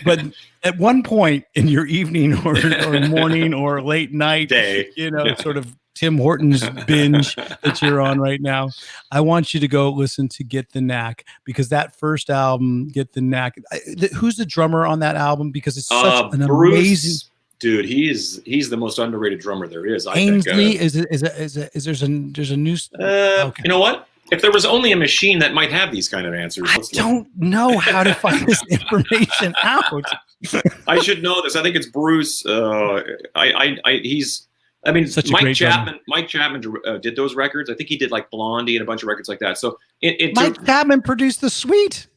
but at one point in your evening or morning or late night, day, sort of Tim Hortons binge that you're on right now, I want you to go listen to Get the Knack, because that first album, Get the Knack, who's the drummer on that album? Because it's such an amazing dude. He's the most underrated drummer there is. Ainsley is there's a new okay. You know what? If there was only a machine that might have these kind of answers. I don't know how to find this information out. I should know this. I think it's Bruce. Mike Chapman did those records. I think he did like Blondie and a bunch of records like that. So Mike Chapman produced The Sweet.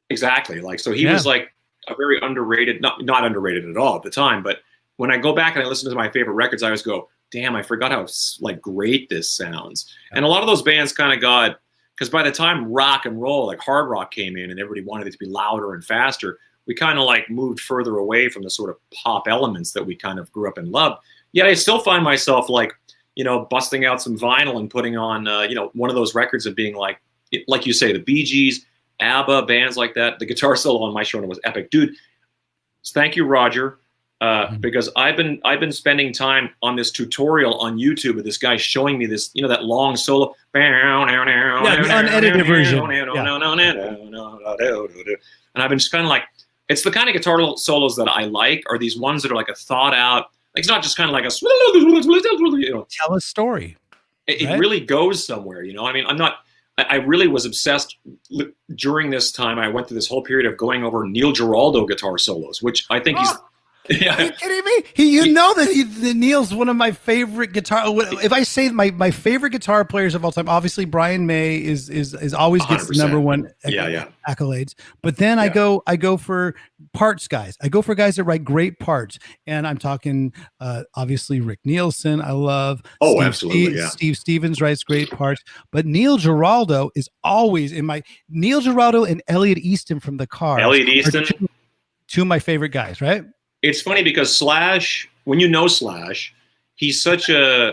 Exactly. Like, so he was like a very underrated, not underrated at all at the time. But when I go back and I listen to my favorite records, I always go, damn, I forgot how like great this sounds. And a lot of those bands kind of got, because by the time rock and roll, like hard rock came in and everybody wanted it to be louder and faster, we kind of like moved further away from the sort of pop elements that we kind of grew up and loved. Yet I still find myself like, busting out some vinyl and putting on, one of those records and being like you say, the Bee Gees, ABBA, bands like that. The guitar solo on My Sharona was epic, dude. Thank you, Roger. Because I've been spending time on this tutorial on YouTube of this guy showing me this, that long solo. Yeah, the unedited version. And I've been just kind of like, it's the kind of guitar solos that I like, are these ones that are like a thought out. Like, it's not just kind of like a. Tell a story. It really goes somewhere, I mean, I really was obsessed during this time. I went through this whole period of going over Neil Giraldo guitar solos, which I think he's. Yeah. Are you kidding me? That Neil's one of my favorite guitar. If I say my favorite guitar players of all time, obviously Brian May is always gets the number one accolades. But then I go for parts guys. I go for guys that write great parts, and I'm talking obviously Rick Nielsen. I love. Absolutely. Steve Stevens writes great parts, but Neil Giraldo is always in my. Neil Giraldo and Elliot Easton from the Cars. Elliot Easton, two of my favorite guys, right? It's funny because Slash, when you know Slash, he's Slash. Yeah,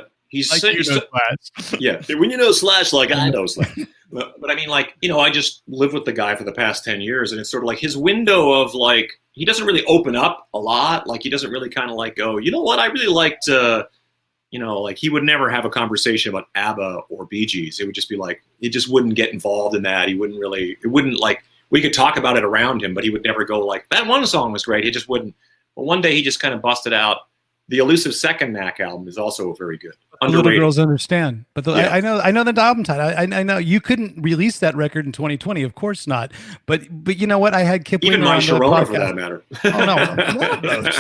when you know Slash, like I know Slash. But I mean, like, I just lived with the guy for the past 10 years, and it's sort of like his window of like, he doesn't really open up a lot. Like, he doesn't really kind of like go, you know what, I really liked, like he would never have a conversation about ABBA or Bee Gees. It would just be like, he just wouldn't get involved in that. It wouldn't like, we could talk about it around him, but he would never go like, that one song was great. He just wouldn't. Well, one day he just kind of busted out. The Elusive Second Knack album is also very good. Underrated. Little Girls Understand. But I know the album title. I know you couldn't release that record in 2020. Of course not. But you know what? I had Kip even Winger My on Sharona, for that matter. Oh no, none of those.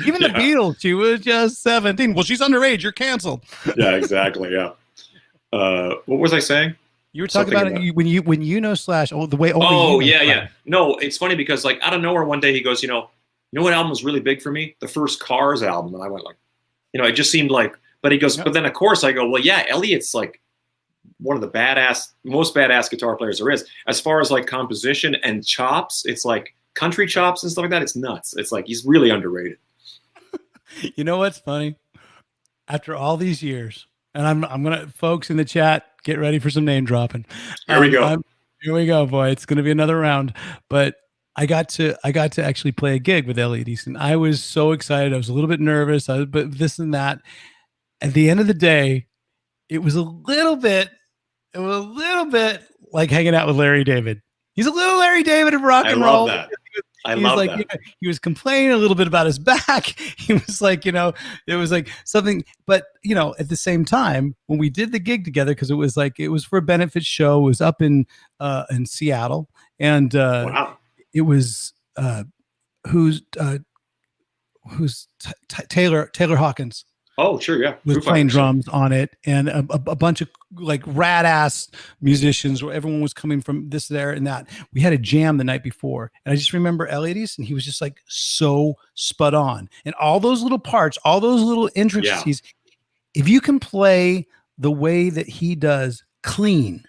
Even the Beatles. She was just 17. Well, she's underage. You're canceled. Yeah, exactly. Yeah. What was I saying? You were talking about it when you know Slash. Oh, the way. Yeah. No, it's funny because like out of nowhere one day he goes, you know what album was really big for me? The first Cars album. And I went like, it just seemed like, but he goes, but then of course I go, well, yeah, Elliot's like one of the most badass guitar players there is. As far as like composition and chops, it's like country chops and stuff like that. It's nuts. It's like, he's really underrated. You know what's funny? After all these years, and I'm going to, folks in the chat, get ready for some name dropping. Here we go. Here we go, boy. It's going to be another round, but I got to actually play a gig with Elliot Easton. I was so excited. I was a little bit nervous, but this and that. At the end of the day, it was a little bit like hanging out with Larry David. He's a little Larry David of rock and roll. I love that. He was complaining a little bit about his back. He was like, it was like something, but at the same time, when we did the gig together, because it was for a benefit show, it was up in Seattle, and wow. It was who's Taylor Hawkins. Oh, sure, yeah. was Foo playing Fighters. drums on it, and a bunch of like rad ass musicians where everyone was coming from this, there, and that. We had a jam the night before, and I just remember Elliot Easton. He was just like so spot on, and all those little parts, all those little intricacies. If you can play the way that he does, clean,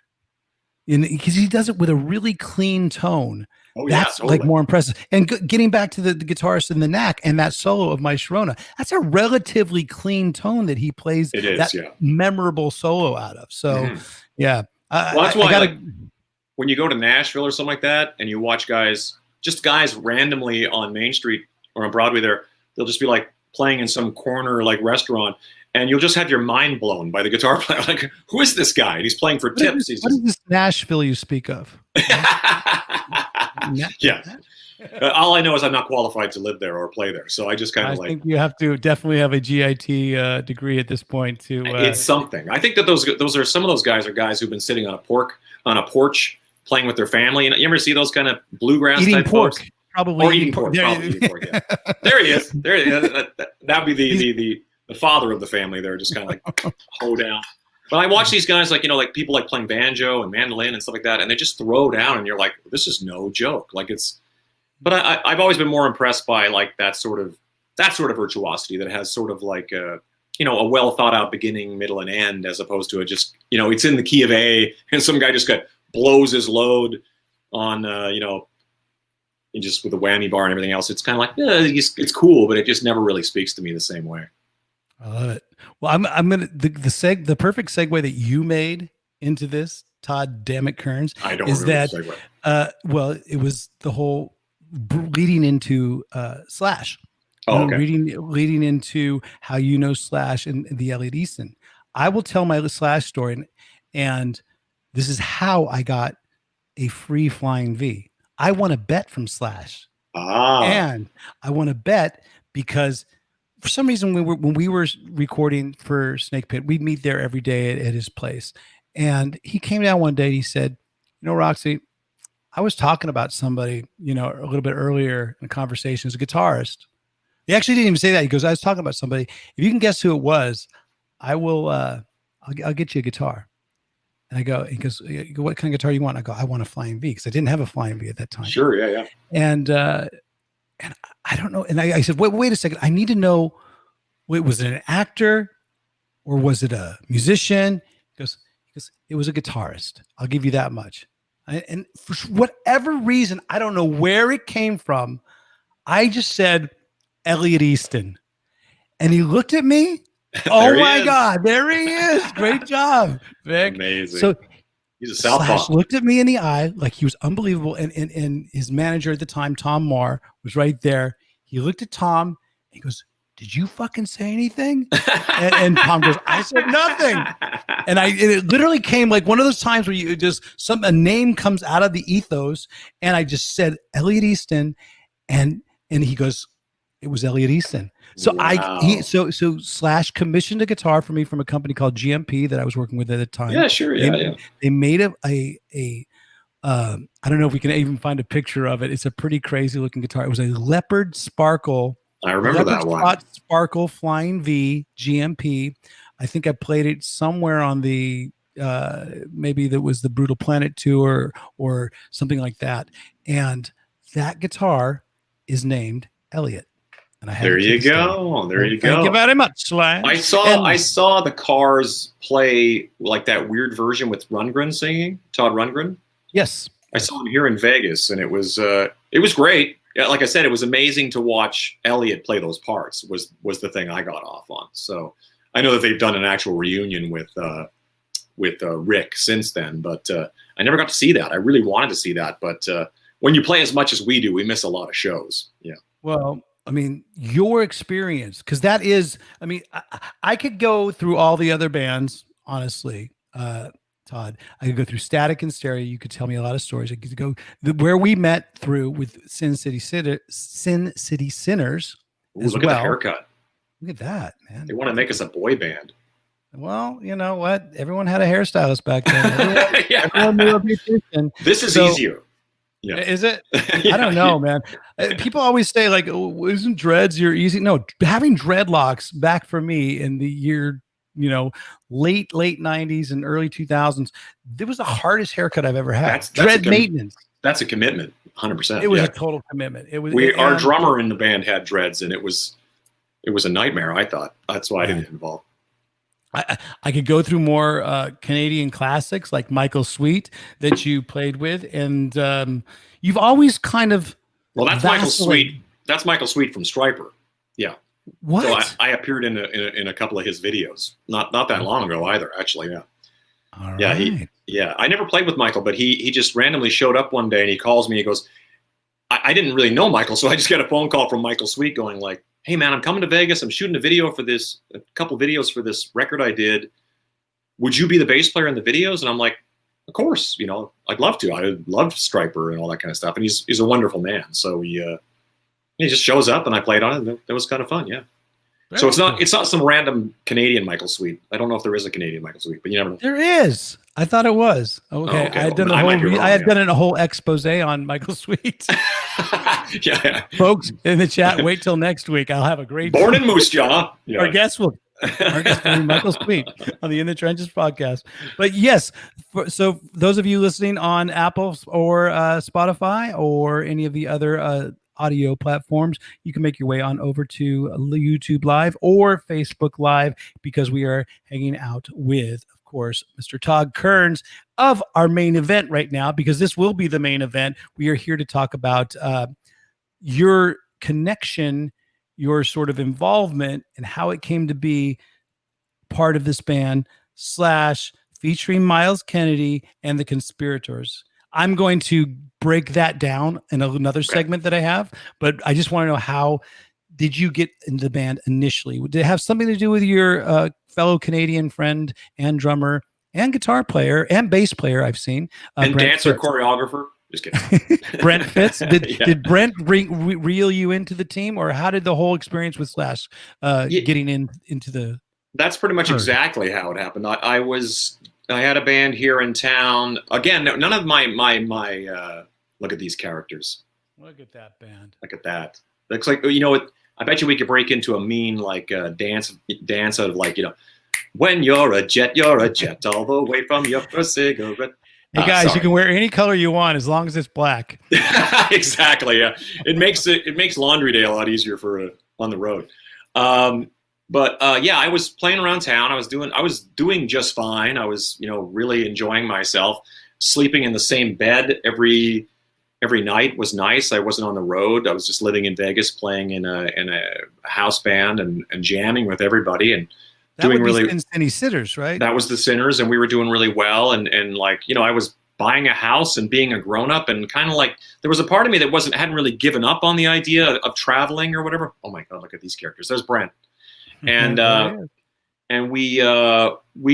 because he does it with a really clean tone. Oh, that's totally. like more impressive. And getting back to the guitarist in the knack and that solo of My Sharona, that's a relatively clean tone that he plays that memorable solo out of. So, yeah. Well, that's why when you go to Nashville or something like that, and you watch guys randomly on Main Street or on Broadway there, they'll just be like playing in some corner like restaurant, and you'll just have your mind blown by the guitar player. Like, who is this guy? And he's playing for tips. What is this Nashville you speak of? Yeah. All I know is I'm not qualified to live there or play there. So I just kind of I think you have to definitely have a GIT degree at this point to. It's something. I think that those are some of those guys are guys who've been sitting on a porch playing with their family. And you ever see those kind of bluegrass eating type pork, folks? probably or eating pork. Probably eating pork. Yeah. There he is. There he is. That'd be the father of the family. They're just kind of like hoe down. But I watch these guys like people like playing banjo and mandolin and stuff like that, and they just throw down, and you're like, this is no joke. Like it's. But I've always been more impressed by like that sort of virtuosity that has sort of like a well thought out beginning, middle, and end, as opposed to it's in the key of A, and some guy just blows his load on just with a whammy bar and everything else. It's kind of like it's cool, but it just never really speaks to me the same way. I love it. Well, I'm gonna the perfect segue that you made into this, Todd "Dammit" Kerns, I don't is remember that well, it was the whole leading into Slash. Oh, okay. Leading into how Slash and the Elliot Easton. I will tell my Slash story, and this is how I got a free flying V. I won a bet from Slash, and I won a bet because for some reason when we were recording for Snake Pit, we'd meet there every day at his place, and he came down one day and he said, Roxie, I was talking about somebody, a little bit earlier in a conversation as a guitarist. He actually didn't even say that. He goes, I was talking about somebody. If you can guess who it was, I will, I'll get you a guitar. And I go, he goes, what kind of guitar you want? I go, I want a flying V, because I didn't have a flying V at that time. Sure. Yeah. And I don't know. And I said, wait a second. I need to know, was it an actor or was it a musician? He goes, it was a guitarist. I'll give you that much. And for whatever reason, I don't know where it came from, I just said Elliot Easton, and he looked at me. Oh my God, there he is! Great job, Vic. Amazing. So he's a southpaw. Slash looked at me in the eye like he was unbelievable, and his manager at the time, Tom Marr, was right there. He looked at Tom. And he goes, did you fucking say anything? and Tom goes, I said nothing. And it literally came like one of those times where you just a name comes out of the ethos, and I just said Elliot Easton, and he goes, it was Elliot Easton. So wow. So Slash commissioned a guitar for me from a company called GMP that I was working with at the time. Yeah, sure. Yeah. They made a I don't know if we can even find a picture of it. It's a pretty crazy looking guitar. It was a leopard sparkle. I remember that one. Sparkle Flying V GMP. I think I played it somewhere on the maybe that was the Brutal Planet tour or something like that. And that guitar is named Elliot. And I there you go. There you go. Thank you very much, Slash. I saw the Cars play like that weird version with Rundgren singing, Todd Rundgren. Yes, I saw him here in Vegas, and it was great. Yeah, like I said, it was amazing to watch Elliot play those parts. Was the thing I got off on. So I know that they've done an actual reunion with Rick since then, but I never got to see that. I really wanted to see that, but when you play as much as we do, we miss a lot of shows. Yeah. Well, I mean, your experience, because that is, I mean, I could go through all the other bands, honestly, Todd. I could go through Static and Stereo. You could tell me a lot of stories. I could go where we met through with Sin City Sinners. Ooh, look at the haircut. Look at that, man. They want to make us a boy band. Well, you know what? Everyone had a hairstylist back then. Yeah. Everyone knew a beautician. This is easier. Yeah. Is it? Yeah. I don't know, man. People always say like, oh, isn't dreads your easy? No, having dreadlocks back for me in the year, late 90s and early 2000s, it was the hardest haircut I've ever had. Dread maintenance. That's a commitment, 100%. It was a total commitment. It was. Our drummer in the band had dreads, and it was a nightmare. I thought that's why I didn't get involved. I could go through more Canadian classics like Michael Sweet that you played with, and you've always kind of that's Michael Sweet. That's Michael Sweet from Stryper. Yeah. What? So I appeared in a couple of his videos, not that long ago either. Actually, yeah. All yeah. right. I never played with Michael, but he just randomly showed up one day and he calls me. He goes, I didn't really know Michael, so I just got a phone call from Michael Sweet going like, hey man, I'm coming to Vegas. I'm shooting a couple videos for this record I did. Would you be the bass player in the videos? And I'm like, of course, I'd love to. I loved Stryper and all that kind of stuff. And he's a wonderful man. So he just shows up and I played on it. And it was kind of fun. Yeah. So it's not some random Canadian Michael Sweet. I don't know if there is a Canadian Michael Sweet, but you never know. There is. I thought it was. Okay. I had done a whole expose on Michael Sweet. Yeah. Folks in the chat, wait till next week. I'll have a great Born in Moose Jaw. Yeah. Our guest will be Michael Sweet on the In the Trenches podcast. But yes, so those of you listening on Apple or Spotify or any of the other audio platforms, you can make your way on over to YouTube Live or Facebook Live, because we are hanging out with, of course, Mr. Todd Kerns of our main event right now, because this will be the main event. We are here to talk about your connection, your sort of involvement, and how it came to be part of this band / featuring Myles Kennedy and the Conspirators. I'm going to break that down in another segment that I have, but I just want to know, how did you get into the band initially? Did it have something to do with your fellow Canadian friend and drummer and guitar player and bass player I've seen? And dancer, choreographer? Just kidding. Brent Fitz. Did Brent reel you into the team, or how did the whole experience with Slash getting into the... That's pretty much exactly how it happened. I had a band here in town. Again, none of my look at these characters. Look at that band. Look at that. Looks like, I bet you we could break into a mean dance out of when you're a jet all the way from your first cigarette. Hey guys, you can wear any color you want as long as it's black. Exactly. Yeah. It makes laundry day a lot easier for on the road. But I was playing around town. I was doing just fine. I was, really enjoying myself. Sleeping in the same bed every night was nice. I wasn't on the road. I was just living in Vegas, playing in a house band and jamming with everybody and that doing really. Any Sitters, right? That was the Sinners, and we were doing really well. And I was buying a house and being a grown up, and kind of there was a part of me that hadn't really given up on the idea of traveling or whatever. Oh my God, look at these characters. There's Brent. And we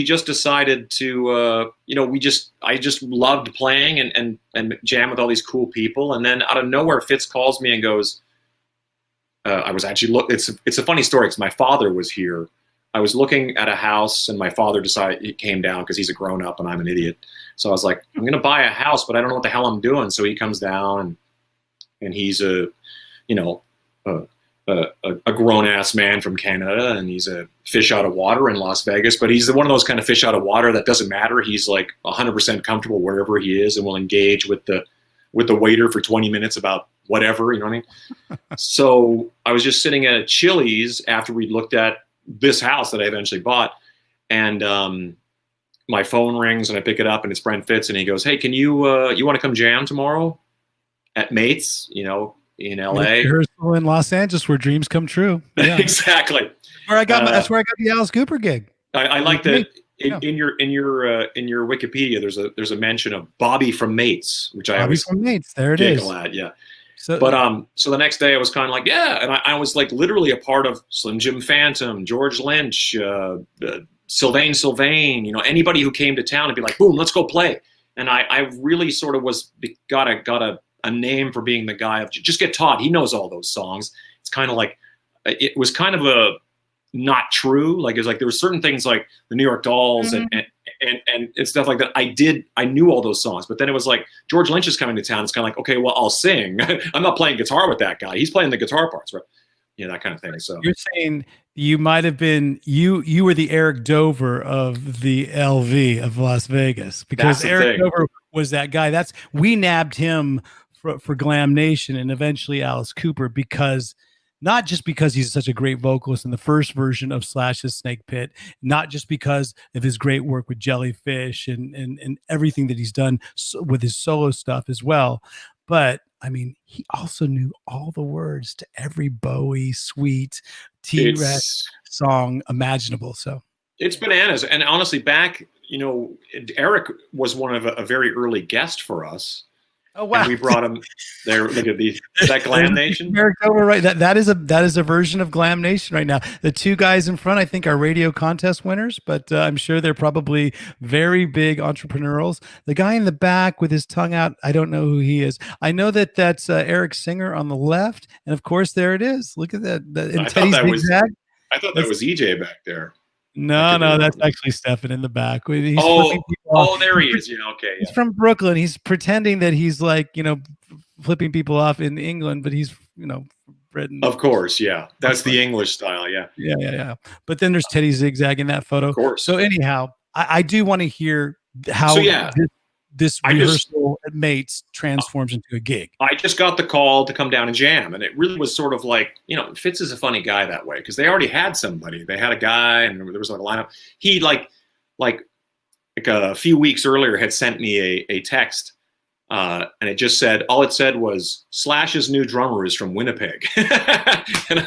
just decided to I just loved playing and jam with all these cool people. And then out of nowhere, Fitz calls me and goes, I was actually it's a funny story, because my father was here. I was looking at a house, and my father he came down because he's a grown up and I'm an idiot. So I was like, I'm going to buy a house, but I don't know what the hell I'm doing. So he comes down and he's a grown ass man from Canada, and he's a fish out of water in Las Vegas, but he's one of those kind of fish out of water that doesn't matter. He's 100% comfortable wherever he is and will engage with the waiter for 20 minutes about whatever, you know what I mean? So I was just sitting at a Chili's after we looked at this house that I eventually bought, and my phone rings and I pick it up, and it's Brent Fitz, and he goes, hey, can you want to come jam tomorrow at Mates, in LA? Rehearsal in Los Angeles, where dreams come true. Yeah. Exactly. That's where I got the Alice Cooper gig. I like that in your Wikipedia. There's a mention of Bobby from Mates, which I always from Mates. There it is. At, yeah. So the next day I was kind of like, yeah, and I was literally a part of Slim Jim Phantom, George Lynch, Sylvain, anybody who came to town and be like, boom, let's go play. And I really sort of got a name for being the guy of just get Todd. He knows all those songs. It's kind of it was kind of a not true. It was there were certain things like the New York Dolls and and stuff like that. I knew all those songs, but then it was like George Lynch is coming to town. It's kind of like, okay, well, I'll sing. I'm not playing guitar with that guy. He's playing the guitar parts, right? That kind of thing. So you're saying you might have been you were the Eric Dover of the LV of Las Vegas, because Eric Dover was that guy. We nabbed him for Glam Nation and eventually Alice Cooper, because not just because he's such a great vocalist in the first version of Slash's Snake Pit, not just because of his great work with Jellyfish and everything that he's done with his solo stuff as well, but I mean, he also knew all the words to every Bowie, Sweet, T-Rex song imaginable. So it's bananas. And honestly, back, Eric was one of a very early guest for us. Oh wow! And we brought him there. Look at that Glam Nation. Eric Dover, right? That is a version of Glam Nation right now. The two guys in front, I think, are radio contest winners, but I'm sure they're probably very big entrepreneurials. The guy in the back with his tongue out, I don't know who he is. I know that's Eric Singer on the left, and of course, there it is. Look at that. I thought that was EJ back there. No, that's actually Stefan in the back. He's there he is. Okay. He's from Brooklyn. He's pretending that he's like, flipping people off in England, but he's, Britain. Of course, yeah. That's the English style, yeah. Yeah. But then there's Teddy Zigzag in that photo. Of course. So anyhow, I do want to hear how this rehearsal at Mates transforms into a gig. I just got the call to come down and jam, and it really was sort of like, Fitz is a funny guy that way, because they already had somebody. They had a guy, and there was like a lineup. He like a few weeks earlier had sent me a text, and it just said, all it said was, Slash's new drummer is from Winnipeg. And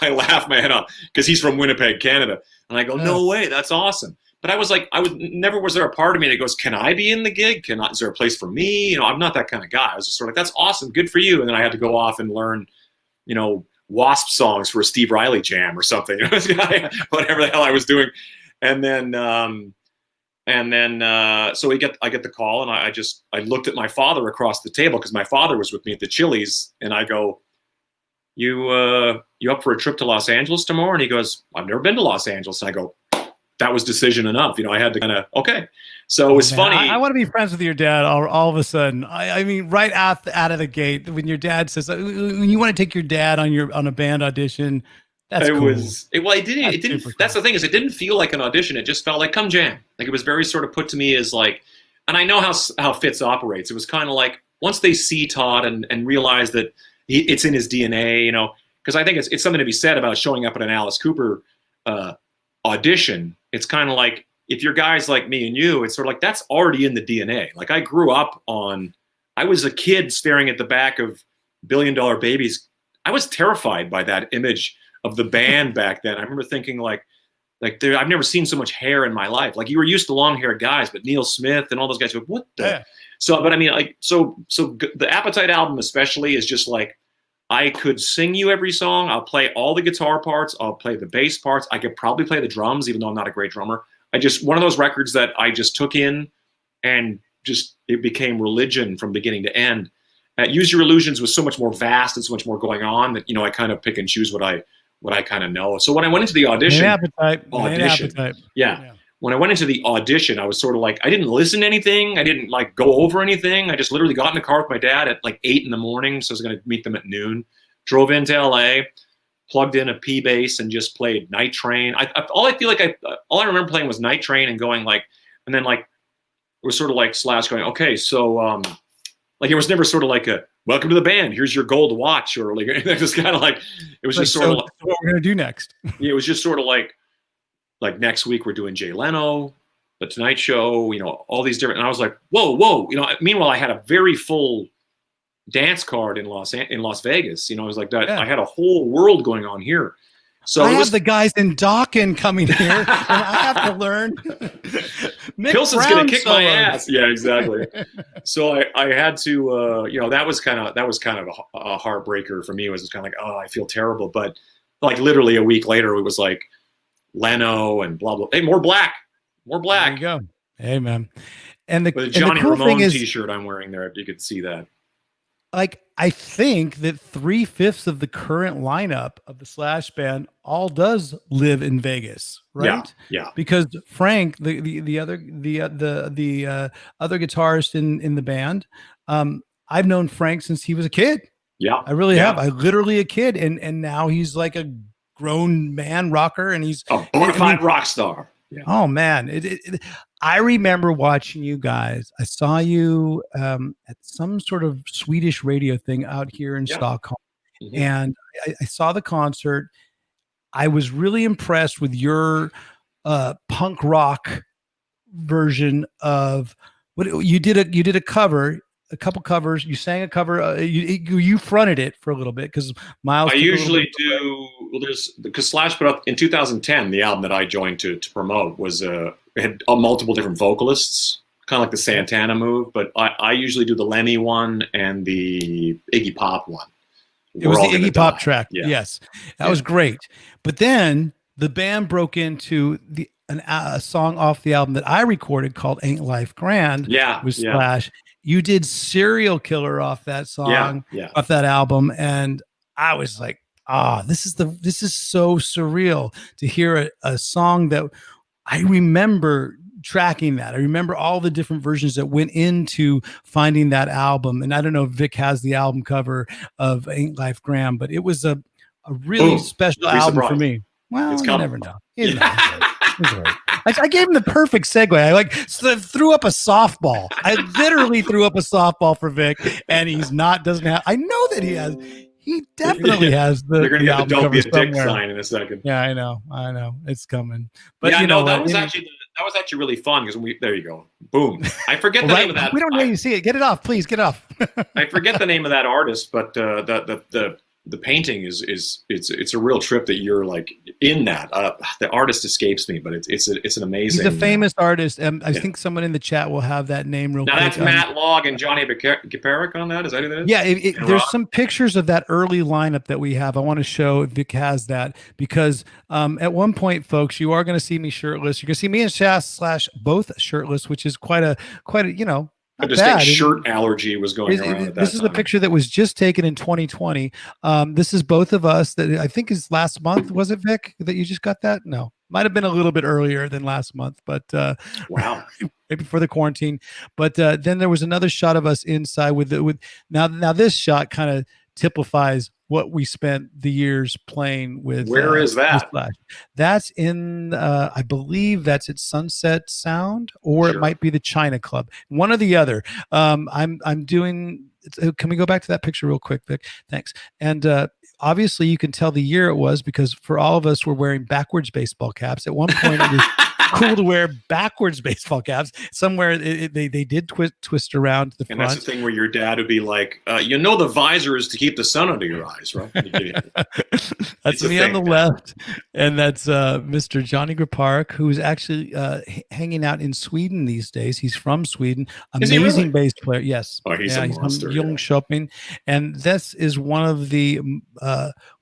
I laughed my head off, because he's from Winnipeg, Canada. And I go, no way, that's awesome. But I was like, never was there a part of me that goes, can I be in the gig? Is there a place for me? I'm not that kind of guy. I was just sort of like, that's awesome, good for you. And then I had to go off and learn, Wasp songs for a Steve Riley jam or something, whatever the hell I was doing. And then so I get the call, and I looked at my father across the table, because my father was with me at the Chili's, and I go, you up for a trip to Los Angeles tomorrow? And he goes, I've never been to Los Angeles. And I go, that was decision enough. I had to kind of, okay. So it was funny. I want to be friends with your dad all of a sudden. I mean, right out of the gate, when your dad says, when you want to take your dad on a band audition, that's cool. It didn't, that's the thing, is it didn't feel like an audition. It just felt like, come jam. Like, it was very sort of put to me as like, and I know how Fitz operates. It was kind of like, once they see Todd and realize that it's in his DNA, because I think it's something to be said about showing up at an Alice Cooper audition. It's kind of like, if you're guys like me and you, it's sort of like, that's already in the DNA. Like, I grew up I was a kid staring at the back of $1 Billion Babies. I was terrified by that image of the band back then. I remember thinking like I've never seen so much hair in my life. Like, you were used to long-haired guys, but Neil Smith and all those guys go, what the? Yeah. So, but I mean, like, so the Appetite album especially is just like, I could sing you every song. I'll play all the guitar parts. I'll play the bass parts. I could probably play the drums, even though I'm not a great drummer. One of those records that I just took in, and just, it became religion from beginning to end. Use Your Illusions was so much more vast and so much more going on that, I kind of pick and choose what I kind of know. So when I went into the audition, yeah. When I went into the audition, I was sort of like, I didn't listen to anything. I didn't like go over anything. I just literally got in the car with my dad at like 8 a.m. So I was going to meet them at noon. Drove into LA, plugged in a P bass, and just played Night Train. All I remember playing was Night Train, and going like, and then like, it was sort of like Slash going, okay, so like, it was never sort of like a welcome to the band, here's your gold watch, or like, it was kind of like, it was just sort of like, what we're gonna do next. Yeah, it was just sort of like next week we're doing Jay Leno, The Tonight Show, all these different, and I was like, whoa. Meanwhile, I had a very full dance card in Las Vegas. I was like that. Yeah. I had a whole world going on here. So I have the guys in Dawkins coming here, and I have to learn. Pilson's going to kick my ass. Yeah, exactly. So I had to, that was kind of a heartbreaker for me. It was kind of like, oh, I feel terrible. But like literally a week later, it was like Leno and blah blah. Hey, more black. There you go. Hey, man. And the Johnny Ramone T-shirt I'm wearing there, if you could see that. like I think that 3/5 of the current lineup of the Slash band all does live in Vegas, right? Yeah. Because Frank, the other guitarist in the band, I've known Frank since he was a kid. Yeah. I really have. I literally a kid, and now he's like a grown man rocker, and he's a bona fide rock star. Yeah. Oh man, I remember watching you guys. I saw you at some sort of Swedish radio thing out here in Stockholm, and I saw the concert. I was really impressed with your punk rock version of what you did. You did a cover. A couple covers. You sang a cover. You fronted it for a little bit because Myles. I usually do. Well, because Slash put up in 2010 the album that I joined to promote was had multiple different vocalists, kind of like the Santana move. But I usually do the Lemmy one and the Iggy Pop one. It was the Iggy Pop track. Yeah. Yes, that was great. But then the band broke into a song off the album that I recorded called "Ain't Life Grand." Yeah, with Slash. You did Serial Killer off that song, off that album, and I was like, this is so surreal to hear a song that I remember tracking that. I remember all the different versions that went into finding that album. And I don't know if Vic has the album cover of Ain't Life Grand, but it was a really special album for me. Well, you never know. I gave him the perfect segue. I threw up a softball. I literally threw up a softball for Vic, and doesn't have. I know that he has. He definitely has the. You're going to get the "Don't Be a Dick" somewhere. sign in a second. Yeah, I know, it's coming. But yeah, that was actually really fun because there you go, boom. I forget the name of that. We don't know you see it. Get it off, please. Get off. I forget the name of that artist, but the painting it's a real trip that you're like in that. The artist escapes me, but it's an amazing. He's a famous artist, and I think someone in the chat will have that name real quick. Now that's Matt Logg and Johnny Giparic on that. Is that who that is? Yeah, there's some pictures of that early lineup that we have. I want to show if Vic has that because at one point, folks, you are going to see me shirtless. You're going to see me and Slash both shirtless, which is quite a a distinct shirt allergy was going around at that This is a picture that was just taken in 2020. This is both of us that I think is last month. Was it, Vic, that you just got that? No, might have been a little bit earlier than last month, but wow, maybe before the quarantine. But then there was another shot of us inside with now this shot kind of typifies what we spent the years playing with. Where is that? That's in, I believe that's at Sunset Sound, or it might be the China Club, one or the other. I'm doing. Can we go back to that picture real quick, Vic? Thanks. And obviously, you can tell the year it was because for all of us, we're wearing backwards baseball caps. At one point, it was cool to wear backwards baseball caps. Somewhere they did twist around the front. And that's the thing where your dad would be like, the visor is to keep the sun under your eyes, right? That's me on the left. And that's Mr. Johnny Giparic, who's actually hanging out in Sweden these days. He's from Sweden. Amazing bass player. Yes. Oh, he's a monster. He's from Jönköping. And this is one of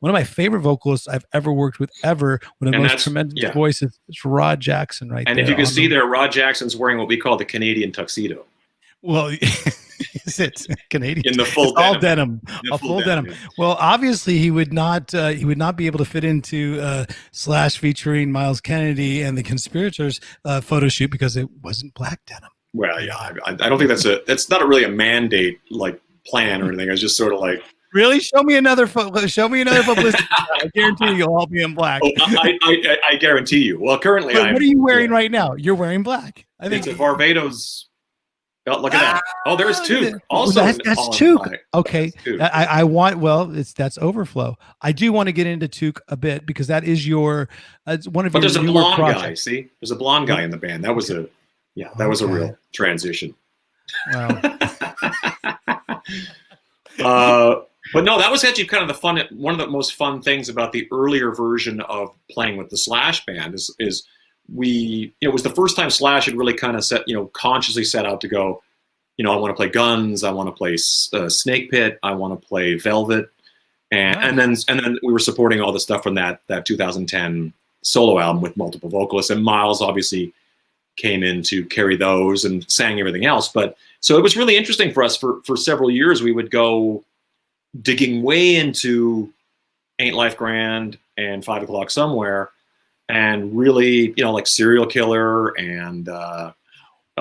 my favorite vocalists I've ever worked with ever. One of the most tremendous voices. It's Rod Jackson. Right and there. If you can see there, Rod Jackson's wearing what we call the Canadian tuxedo. Well, is it Canadian? In the full all denim, full denim. Yeah. Well, obviously he would not be able to fit into Slash featuring Myles Kennedy and the Conspirators photo shoot because it wasn't black denim. Well, yeah, I don't think that's not really a mandate like plan or anything. It's just sort of like. Really? Show me another publicity. I guarantee you'll all be in black. Oh, I guarantee you. Well, currently what are you wearing right now? You're wearing black. I think it's a Varvatos. Oh, look at that. Oh, there's Took. Also, that's Took. Okay. I want. Well, that's Overflow. I do want to get into Took a bit because that is one of your. But there's a blonde projects. guy. See, there's a blonde guy in the band. That was a real transition. Wow. But no, that was actually kind of one of the most fun things about the earlier version of playing with the Slash band is it was the first time Slash had really kind of consciously set out to go, I want to play Guns, I want to play Snake Pit, I want to play Velvet, and then we were supporting all the stuff from that 2010 solo album with multiple vocalists, and Myles obviously came in to carry those and sang everything else. But so it was really interesting for us for several years. We would go digging way into Ain't Life Grand and 5 O'Clock Somewhere, and really, like Serial Killer and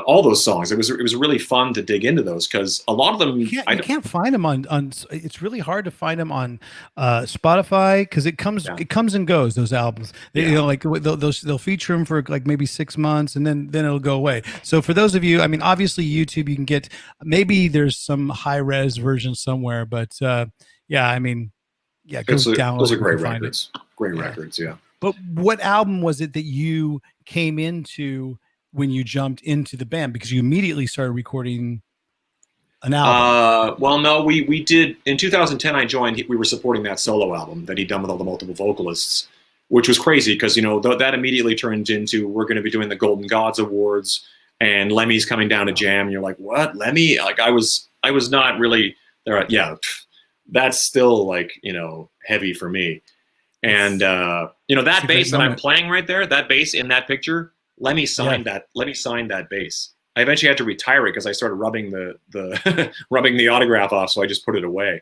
all those songs. It was really fun to dig into those, because a lot of them you can't find them on. It's really hard to find them on Spotify, because it comes and goes. Those albums, they'll feature them for like maybe 6 months, and then it'll go away. So for those of you, I mean, obviously YouTube, you can get, maybe there's some high res version somewhere, but go download. Those are great records. Great records, yeah. But what album was it that you came into when you jumped into the band? Because you immediately started recording an album. Well, no, we did. In 2010, I joined. We were supporting that solo album that he'd done with all the multiple vocalists, which was crazy, because that immediately turned into, we're going to be doing the Golden Gods Awards, and Lemmy's coming down to jam. And you're like, what, Lemmy? Like, I was not really there. Yeah, that's still like heavy for me. And that bass that I'm playing right there, that bass in that picture, Lemmy signed that. Lemmy signed that bass. I eventually had to retire it because I started rubbing the rubbing the autograph off, so I just put it away.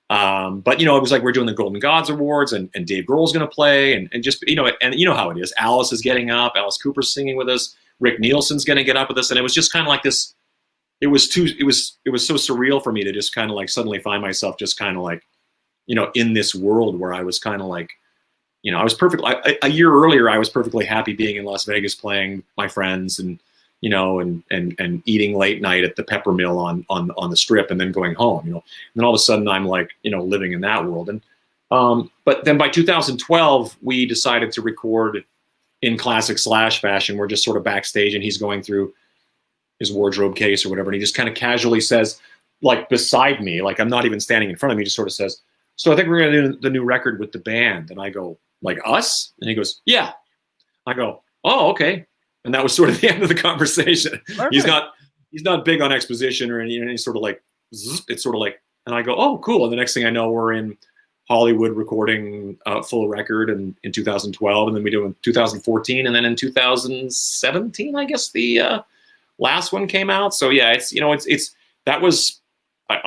But it was like, we're doing the Golden Gods Awards, and Dave Grohl's going to play, and just and you know how it is. Alice is getting up. Alice Cooper's singing with us. Rick Nielsen's going to get up with us, and it was just kind of like this. It was so surreal for me to just kind of like suddenly find myself just kind of like, in this world where I was kind of like, I was perfect. A year earlier, I was perfectly happy being in Las Vegas playing my friends, and and eating late night at the Pepper Mill on the Strip, and then going home. And then all of a sudden, I'm like, living in that world. And but then by 2012, we decided to record in classic Slash fashion. We're just sort of backstage, and he's going through his wardrobe case or whatever, and he just kind of casually says, like beside me, like I'm not even standing in front of me, just sort of says, "So I think we're going to do the new record with the band." And I go, "Like us?" And he goes, "Yeah." I go, "Oh, okay." And that was sort of the end of the conversation. He's not big on exposition or any sort of like, it's sort of like, and I go, "Oh, cool." And the next thing I know, we're in Hollywood recording a full record in 2012, and then we do in 2014, and then in 2017, I guess the last one came out. So yeah, it's that was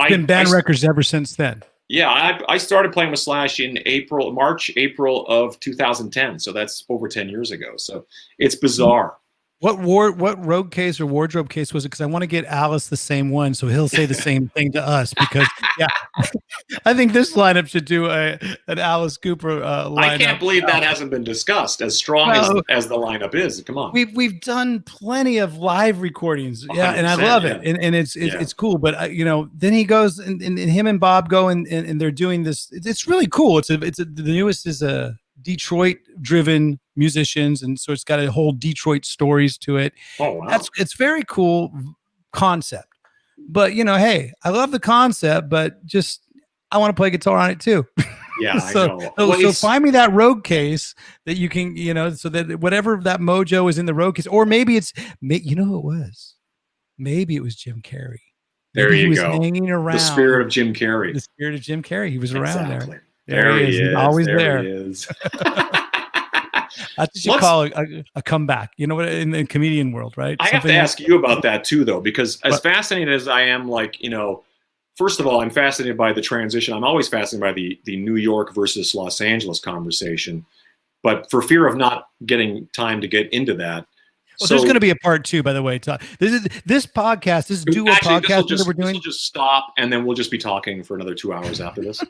been band records ever since then. Yeah, I started playing with Slash in March, April of 2010. So that's over 10 years ago. So it's bizarre. What rogue case or wardrobe case was it? Because I want to get Alice the same one, so he'll say the same thing to us. Because I think this lineup should do an Alice Cooper lineup. I can't believe that hasn't been discussed. As strong as the lineup is, come on. We've done plenty of live recordings, and I love it, and it's cool. But then he goes and him and Bob go and they're doing this. It's really cool. The newest is a Detroit-driven musicians, and so it's got a whole Detroit stories to it. Oh, wow. It's very cool concept. But hey, I love the concept, but just I want to play guitar on it too. Yeah, so, I know. So find me that rogue case that you can, so that whatever that mojo is in the rogue case, or maybe it was. Maybe it was Jim Carrey. There you go. Hanging around. The spirit of Jim Carrey. The spirit of Jim Carrey. He was around there. There he is. He's always there. He is. That's what you call a comeback. In the comedian world, right? I have to ask you about that too, though, because as fascinated as I am, like, first of all, I'm fascinated by the transition. I'm always fascinated by the New York versus Los Angeles conversation. But for fear of not getting time to get into that. Well, there's going to be a part 2, by the way. This podcast, this duo podcast that we're doing. We'll just stop, and then we'll just be talking for another 2 hours after this.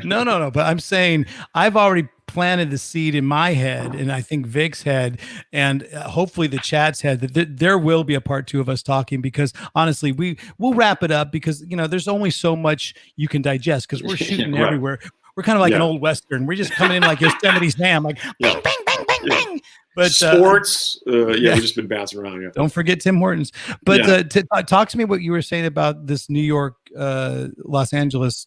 No. But I'm saying I've already planted the seed in my head, and I think Vic's head, and hopefully the chat's head, that there will be a part 2 of us talking, because honestly, we'll wrap it up, because there's only so much you can digest, because we're shooting right. everywhere. We're kind of like an old Western. We're just coming in like Yosemite Sam, like bang, bang, bang, bang, bang. But sports, we've just been bouncing around. Yeah. Don't forget Tim Hortons. But talk to me what you were saying about this New York, Los Angeles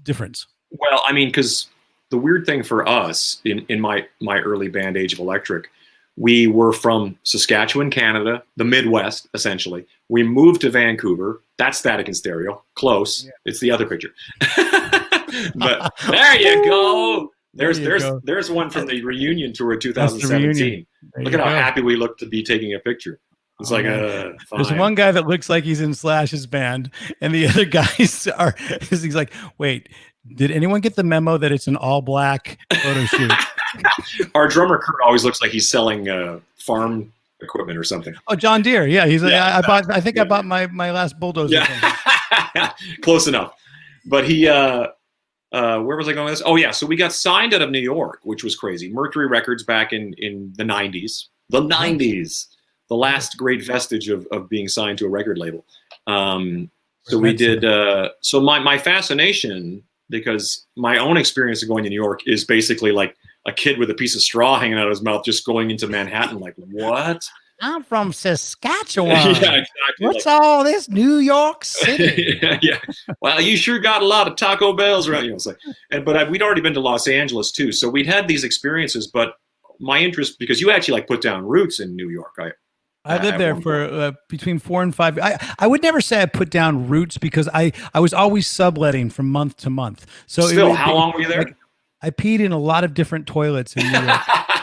difference. Well, I mean, because the weird thing for us in my early band, Age of Electric, we were from Saskatchewan, Canada, the Midwest, essentially. We moved to Vancouver. That's Static and Stereo. Close. Yeah. It's the other picture. But there you go. There's one from the reunion tour of 2017. Look at how happy we look to be taking a picture. It's like there's one guy that looks like he's in Slash's band, and the other guys are. He's like, wait, did anyone get the memo that it's an all black photo shoot? Our drummer Kurt always looks like he's selling farm equipment or something. Oh, John Deere. Yeah, he's. I bought. I think I bought my last bulldozer. Yeah, close enough. But he. Where was I going with this? Oh yeah, so we got signed out of New York, which was crazy. Mercury Records back in the 90s. The 90s. The last great vestige of being signed to a record label. So we did. So my fascination, because my own experience of going to New York is basically like a kid with a piece of straw hanging out of his mouth, just going into Manhattan. Like, what? I'm from Saskatchewan. Yeah, exactly. What's all this New York City? Yeah. Well, you sure got a lot of Taco Bells around. You know, it's like, but we'd already been to Los Angeles too, so we'd had these experiences. But my interest, because you actually like put down roots in New York. I lived there for between 4 and 5. I would never say I put down roots because I was always subletting from month to month. So still, how long were you there? Like, I peed in a lot of different toilets in New York.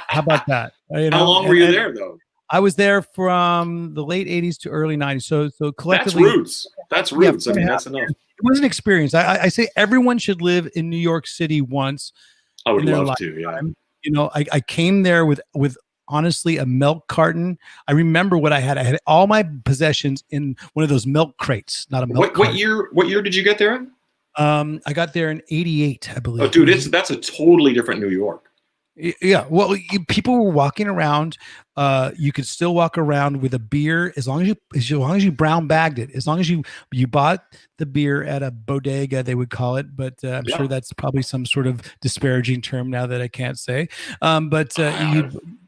How about that? You know? How long were you there though? I was there from the late 80s to early 90s. So collectively, that's roots. That's roots. I mean, that's enough. It was an experience. I say everyone should live in New York City once. I would love to. Yeah. You know, I came there with honestly a milk carton. I remember what I had. I had all my possessions in one of those milk crates, not a milk carton. What year did you get there? I got there in 88, I believe. Oh, dude, that's a totally different New York. Yeah, well, people were walking around. You could still walk around with a beer as long as you brown bagged it. As long as you bought the beer at a bodega, they would call it. But I'm sure that's probably some sort of disparaging term now that I can't say. Who knows?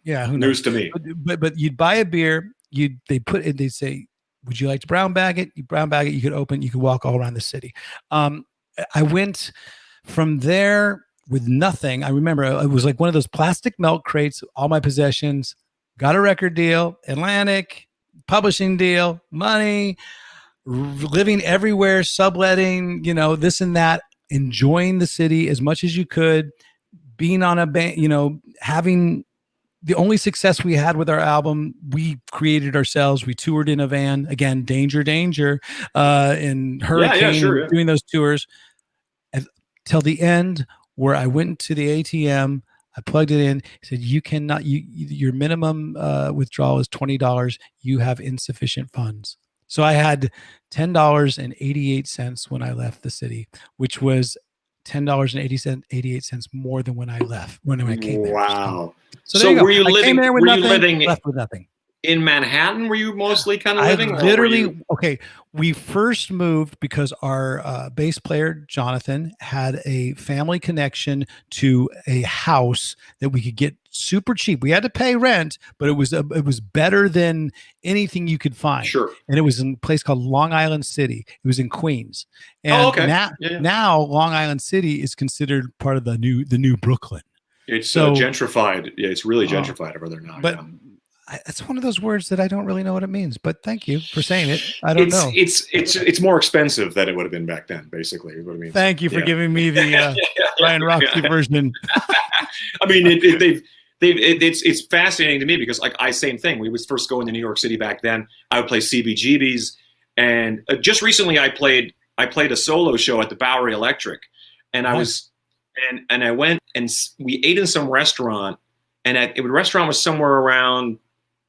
News to me. But you'd buy a beer. They'd say, would you like to brown bag it? You brown bag it. You could open. You could walk all around the city. I went from there with nothing. I remember it was like one of those plastic milk crates, all my possessions, got a record deal, Atlantic, publishing deal, money, living everywhere, subletting, you know, this and that, enjoying the city as much as you could, being on a band, you know, having the only success we had with our album, we created ourselves. We toured in a van, again, Danger, in Hurricane, doing those tours till the end, where I went to the ATM, I plugged it in. He said, "You cannot. Your minimum withdrawal is $20. You have insufficient funds." So I had $10.88 when I left the city, which was $10.88 more than when I left. When I came there. Wow. So were you living? Were you living left with nothing? In Manhattan, were you mostly kind of living? Okay. We first moved because our bass player, Jonathan, had a family connection to a house that we could get super cheap. We had to pay rent, but it was better than anything you could find. Sure. And it was in a place called Long Island City. It was in Queens. And now Long Island City is considered part of the new Brooklyn. It's gentrified. Yeah, it's really gentrified over there now. But it's one of those words that I don't really know what it means, but thank you for saying it. I don't know. It's more expensive than it would have been back then, basically, is what it means. Thank you for giving me the Ryan Roxie version. I mean, it's fascinating to me because, like, same thing. We would first go into New York City back then. I would play CBGBs, and just recently I played a solo show at the Bowery Electric, and I went and we ate in some restaurant, and the restaurant was somewhere around.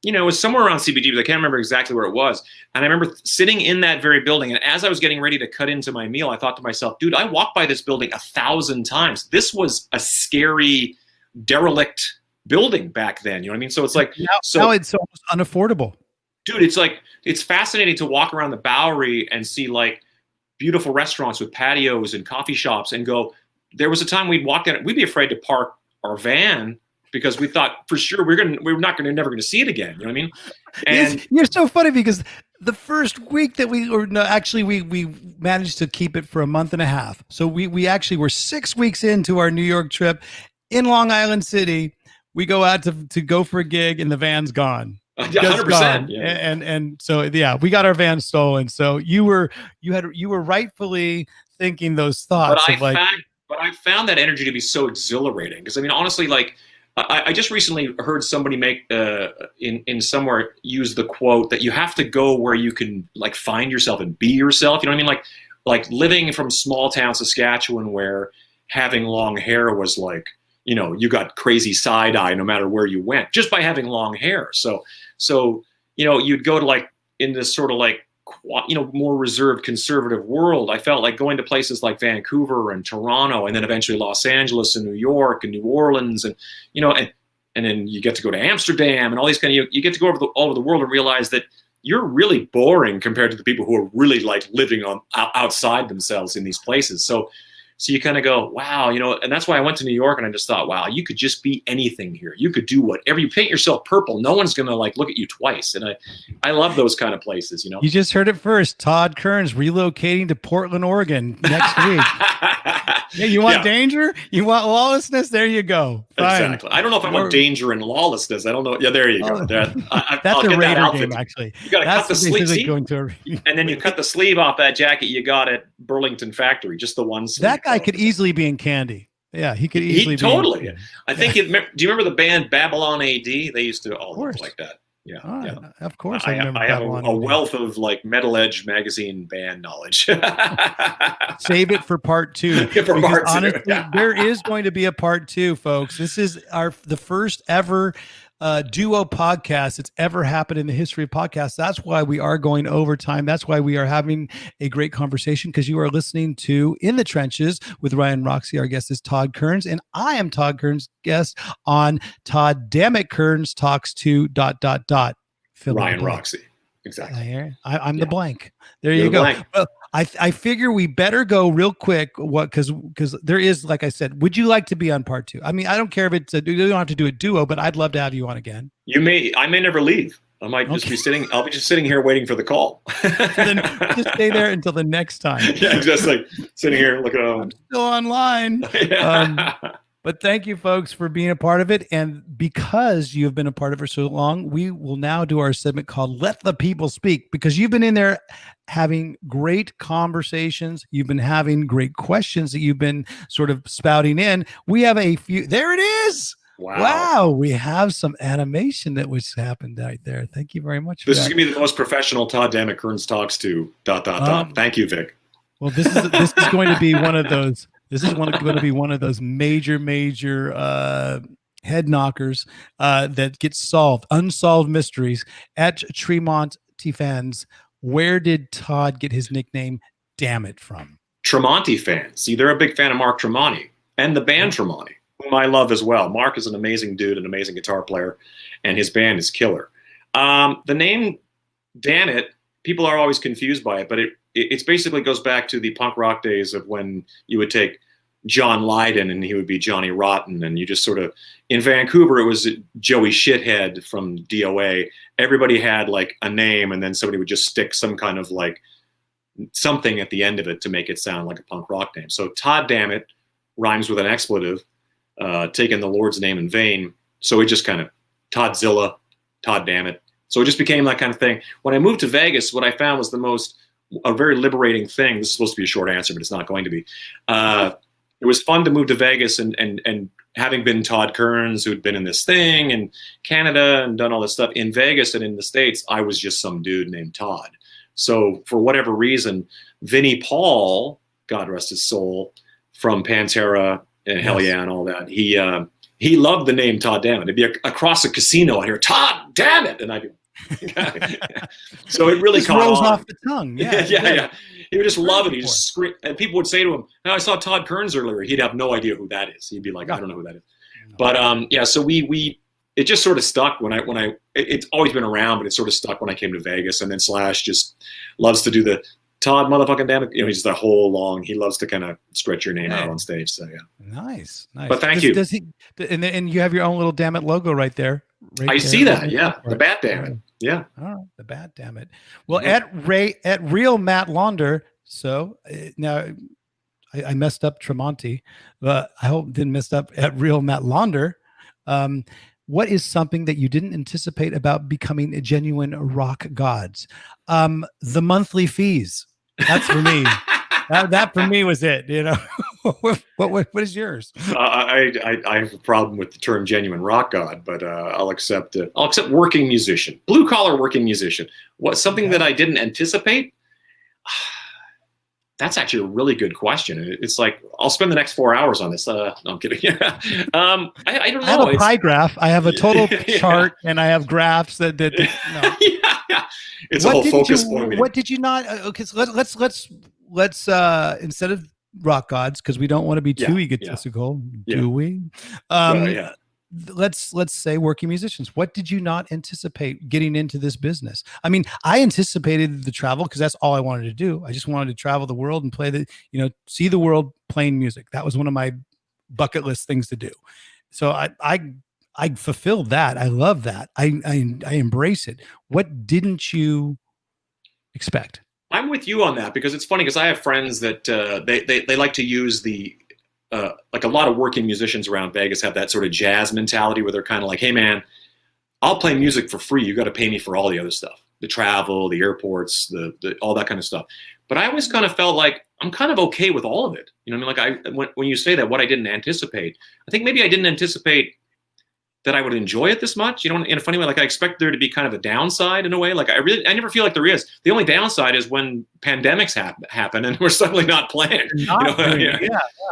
You know, it was somewhere around CBGBs. I can't remember exactly where it was. And I remember sitting in that very building. And as I was getting ready to cut into my meal, I thought to myself, dude, I walked by this building 1,000 times. This was a scary, derelict building back then. You know what I mean? So it's like, now it's almost unaffordable. Dude, it's fascinating to walk around the Bowery and see like beautiful restaurants with patios and coffee shops and go, there was a time we'd walk in, we'd be afraid to park our van because we thought for sure we're never going to see it again. You know what I mean? And you're so funny because the first week that we managed to keep it for a month and a half. So we actually were 6 weeks into our New York trip in Long Island City. We go out to go for a gig and the van's gone. 100%. Yeah. And so we got our van stolen. So you were rightfully thinking those thoughts. But I found that energy to be so exhilarating because I mean honestly, like I just recently heard somebody make in somewhere use the quote that you have to go where you can like find yourself and be yourself. You know what I mean? Like living from small town Saskatchewan where having long hair was like, you know, you got crazy side eye no matter where you went just by having long hair. So you know, you'd go to like in this sort of like, you know, more reserved conservative world. I felt like going to places like Vancouver and Toronto and then eventually Los Angeles and New York and New Orleans and, you know, and then you get to go to Amsterdam and all these kind of, you get to go all over the world and realize that you're really boring compared to the people who are really like living on outside themselves in these places. So you kind of go, wow, you know, and that's why I went to New York and I just thought, wow, you could just be anything here. You could do whatever. You paint yourself purple, no one's going to like look at you twice. And I love those kind of places, you know. You just heard it first. Todd Kerns relocating to Portland, Oregon next week. Yeah, you want danger? You want lawlessness? There you go. Fine. Exactly. I don't know if I want danger and lawlessness. I don't know. Yeah, there you go. That's a Raider game, actually. You got to cut the sleeve. Going to and then you cut the sleeve off that jacket you got at Burlington Factory, just the one sleeve. That guy could easily be in Candy. Yeah, he could easily be. Totally. I think. Do you remember the band Babylon AD? They used to all look like that. Yeah, of course. I have a wealth of like Metal Edge magazine band knowledge. Save it for part 2. Honestly, there is going to be a part 2, folks. This is the first ever duo podcast that's ever happened in the history of podcasts. That's why we are going overtime. That's why we are having a great conversation, because you are listening to In the Trenches with Ryan Roxie. Our guest is Todd Kerns, and I am Todd Kerns' guest on Todd Dammit Kerns Talks to ... Ryan Roxie. Exactly. I'm the blank. There you go. Well, I figure we better go real quick. Because there is, like I said, would you like to be on part 2? I mean, I don't care if it's you don't have to do a duo, but I'd love to have you on again. I may never leave. I might just be sitting. I'll be just sitting here waiting for the call. Then just stay there until the next time. Yeah, just like sitting here looking at. I'm still online. But thank you, folks, for being a part of it. And because you've been a part of it for so long, we will now do our segment called Let the People Speak, because you've been in there having great conversations. You've been having great questions that you've been sort of spouting in. We have a few. There it is. Wow. We have some animation that was happened right there. Thank you very much. This is going to be the most professional Todd Dammit Kerns Talks to ... Thank you, Vic. Well, this is going to be one of those. This is going to be one of those major head knockers that gets solved, unsolved mysteries at Tremont Fans. Where did Todd get his nickname Dammit from? Tremonti fans. See, they're a big fan of Mark Tremonti and the band Tremonti, whom I love as well. Mark is an amazing dude, an amazing guitar player, and his band is killer. The name Dammit, people are always confused by it, but it basically goes back to the punk rock days of when you would take John Lydon and he would be Johnny Rotten, and you just sort of, in Vancouver, it was Joey Shithead from DOA. Everybody had like a name, and then somebody would just stick some kind of like something at the end of it to make it sound like a punk rock name. So Todd Dammit rhymes with an expletive, taking the Lord's name in vain. So it just kind of Toddzilla, Todd Dammit. So it just became that kind of thing. When I moved to Vegas, what I found was a very liberating thing. This is supposed to be a short answer, but it's not going to be. It was fun to move to Vegas and having been Todd Kerns, who'd been in this thing in Canada and done all this stuff in Vegas and in the States, I was just some dude named Todd. So for whatever reason, Vinnie Paul, God rest his soul, from Pantera and Hell Yeah and all that, he loved the name Todd Dammit. It'd be across a casino, I'd hear Todd Dammit, and I'd be so it really caught rolls on. Off the tongue. Yeah. He would just love it. He just scream, and people would say to him, "I saw Todd Kerns earlier." He'd have no idea who that is. He'd be like, "I don't know who that is." But so it just sort of stuck when I it's always been around, but it sort of stuck when I came to Vegas. And then Slash just loves to do the Todd motherfucking Dammit. You know, he's the whole long. He loves to kind of stretch your name out on stage. So yeah, nice. But thank you. Does he? And you have your own little Dammit logo right there. I see that. Yeah, the Bat Dammit. Yeah. All right, the Bat Dammit. Well, at Real Matt Launder. So now I messed up Tremonti, but I hope didn't mess up at Real Matt Launder. What is something that you didn't anticipate about becoming a genuine rock gods? The monthly fees. That's for me. that for me was it. You know. What is yours? I have a problem with the term genuine rock god, but I'll accept working musician, blue collar working musician. Something that I didn't anticipate? That's actually a really good question. It's like I'll spend the next 4 hours on this. No, I'm kidding. I don't know. I have a pie graph. I have a total chart, and I have graphs that no. Yeah. It's a whole focus point. What did you not? Okay, so let's instead of rock gods, because we don't want to be too egotistical, do we? Let's say working musicians. What did you not anticipate getting into this business? I mean, I anticipated the travel because that's all I wanted to do. I just wanted to travel the world and play see the world playing music. That was one of my bucket list things to do. So I fulfilled that. I love that. I embrace it. What didn't you expect? I'm with you on that because it's funny because I have friends that they like to use like a lot of working musicians around Vegas have that sort of jazz mentality where they're kind of like, hey man, I'll play music for free. You got to pay me for all the other stuff, the travel, the airports, the all that kind of stuff. But I always kind of felt like I'm kind of okay with all of it. You know what I mean? Like when you say that, what I didn't anticipate, I think maybe I didn't anticipate that I would enjoy it this much, in a funny way. Like I expect there to be kind of a downside in a way. Like I never feel like there is. The only downside is when pandemics happen and we're suddenly not playing.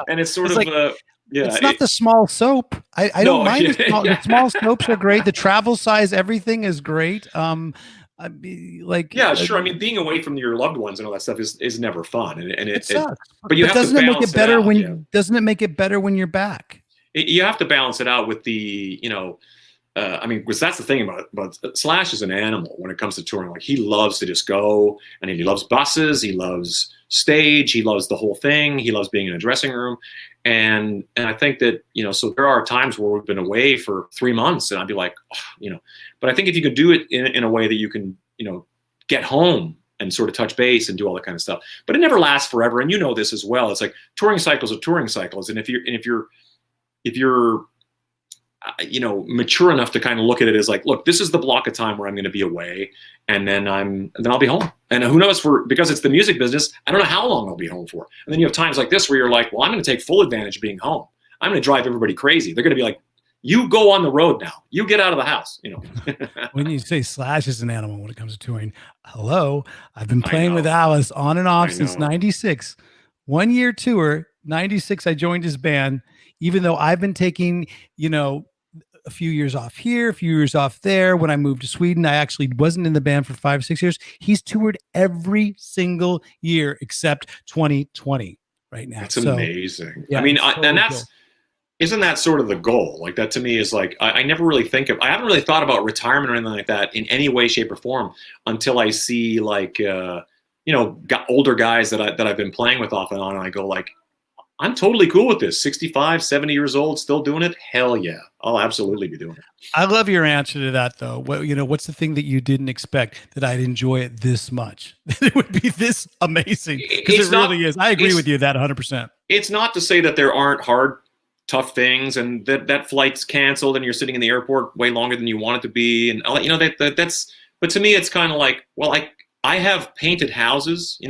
And it's sort of it's not the small soap. I don't mind the small soaps are great. The travel size, everything is great. I'd be like, sure. I mean, being away from your loved ones and all that stuff is never fun, and it sucks. But you have to balance it out. Doesn't it make it better when you're back? You have to balance it out with the, I mean, because that's the thing about Slash is an animal when it comes to touring. Like he loves to just go, and he loves buses, he loves stage, he loves the whole thing, he loves being in a dressing room, and I think that so there are times where we've been away for 3 months, and I'd be like, but I think if you could do it in a way that you can get home and sort of touch base and do all that kind of stuff, but it never lasts forever, and this as well. It's like touring cycles are touring cycles, and if you're mature enough to kind of look at it as like, look, this is the block of time where I'm going to be away, and then I'll be home. And who knows, because it's the music business, I don't know how long I'll be home for. And then you have times like this where you're like, well, I'm going to take full advantage of being home. I'm going to drive everybody crazy. They're going to be like, you go on the road now. You get out of the house. When you say Slash is an animal when it comes to touring, hello, I've been playing with Alice on and off since '96. 1 year tour. '96, I joined his band. Even though I've been taking, a few years off here, a few years off there. When I moved to Sweden, I actually wasn't in the band for 5 or 6 years. He's toured every single year except 2020 right now. That's amazing. Yeah, I mean, isn't that sort of the goal? Like that to me is like, I never really I haven't really thought about retirement or anything like that in any way, shape or form until I see like, older guys that I've been playing with off and on. And I go like, I'm totally cool with this. 65, 70 years old, still doing it. Hell yeah. I'll absolutely be doing it. I love your answer to that though. What's the thing that you didn't expect that I'd enjoy it this much? It would be this amazing. Because it really is. I agree with you that 100%. It's not to say that there aren't hard, tough things and that flight's canceled and you're sitting in the airport way longer than you want it to be. And that's, but to me, it's kind of like, well, I have painted houses,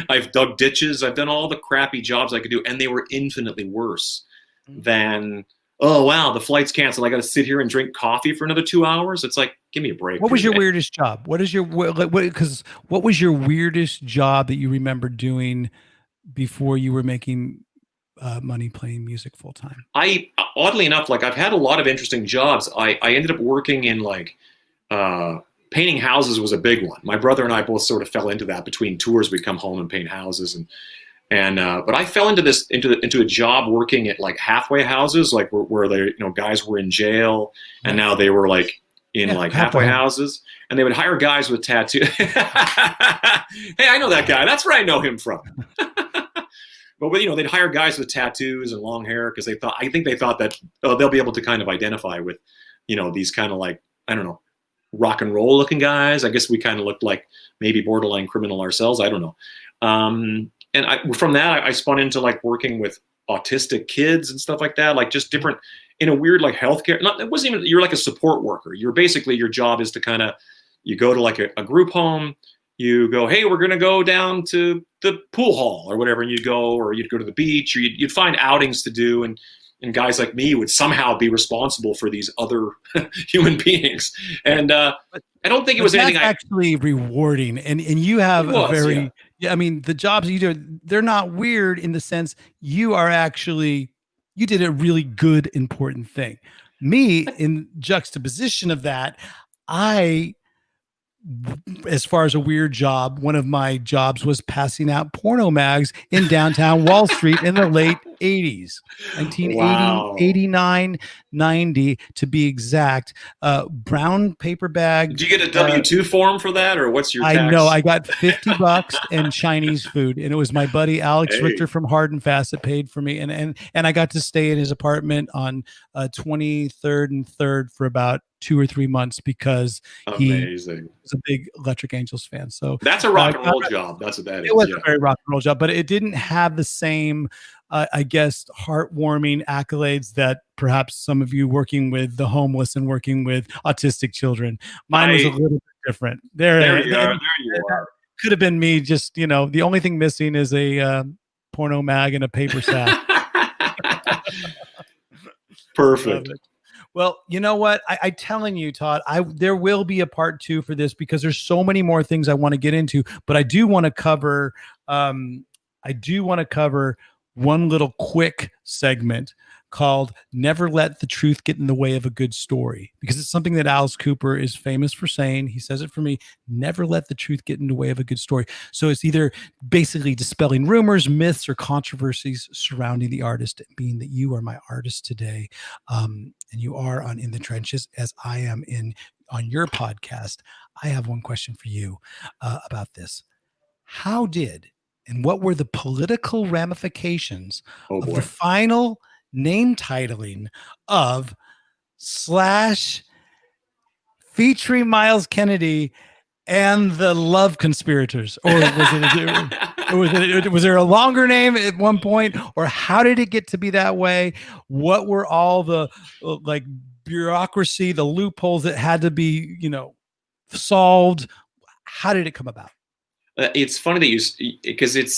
I've dug ditches, I've done all the crappy jobs I could do, and they were infinitely worse than, oh wow, the flight's canceled. I got to sit here and drink coffee for another 2 hours. It's like, give me a break. What was your weirdest job? What was your weirdest job that you remember doing before you were making money playing music full time? Oddly enough, like I've had a lot of interesting jobs. I ended up working in like, painting houses was a big one. My brother and I both sort of fell into that between tours. We'd come home and paint houses, but I fell into a job working at like halfway houses, like where they guys were in jail and now they were like in like halfway houses, and they would hire guys with tattoos. Hey, I know that guy. That's where I know him from. But they'd hire guys with tattoos and long hair because I think they thought that they'll be able to kind of identify with these kind of like, I don't know, rock and roll looking guys. I guess we kind of looked like maybe borderline criminal ourselves. I don't know. And from that, I spun into like working with autistic kids and stuff like that, like just different in a weird like healthcare. It wasn't even, you're like a support worker. You're basically, your job is to kind of, you go to like a group home, you go, hey, we're going to go down to the pool hall or whatever, and you'd go to the beach, or you'd find outings to do, and guys like me would somehow be responsible for these other human beings. And I don't think it was anything actually rewarding. And you have a very, I mean, the jobs you do, they're not weird in the sense you did a really good, important thing. Me, in juxtaposition of that, as far as a weird job, one of my jobs was passing out porno mags in downtown Wall Street in the late 80s, 1980, wow. 89, 90 to be exact. Brown paper bag. Did you get a W-2 form for that, or what's your tax? I know I got $50 and Chinese food, and it was my buddy Alex Richter from Hard and Fast that paid for me, and I got to stay in his apartment on 23rd and 3rd for about 2 or 3 months because he was a big Electric Angels fan. So that's a rock and roll job. That's what that is. It was a very rock and roll job, but it didn't have the same, I guess, heartwarming accolades that perhaps some of you working with the homeless and working with autistic children. Mine was a little bit different. There you are. Could have been me. Just the only thing missing is a porno mag and a paper sack. Perfect. Well, you know what? I'm telling you, Todd, there will be a part 2 for this because there's so many more things I want to get into. But I do want to cover. I do want to cover one little quick segment called "Never Let the Truth Get in the Way of a Good Story," because it's something that Alice Cooper is famous for saying. He says it for me: "Never let the truth get in the way of a good story." So it's either basically dispelling rumors, myths, or controversies surrounding the artist, being that you are my artist today, and you are on In the Trenches, as I am on your podcast. I have one question for you about this. How did and what were the political ramifications of the final name titling of Slash featuring Myles Kennedy and the Love Conspirators? Or was there a longer name at one point? Or how did it get to be that way? What were all the bureaucracy, the loopholes that had to be, solved? How did it come about? It's funny that because it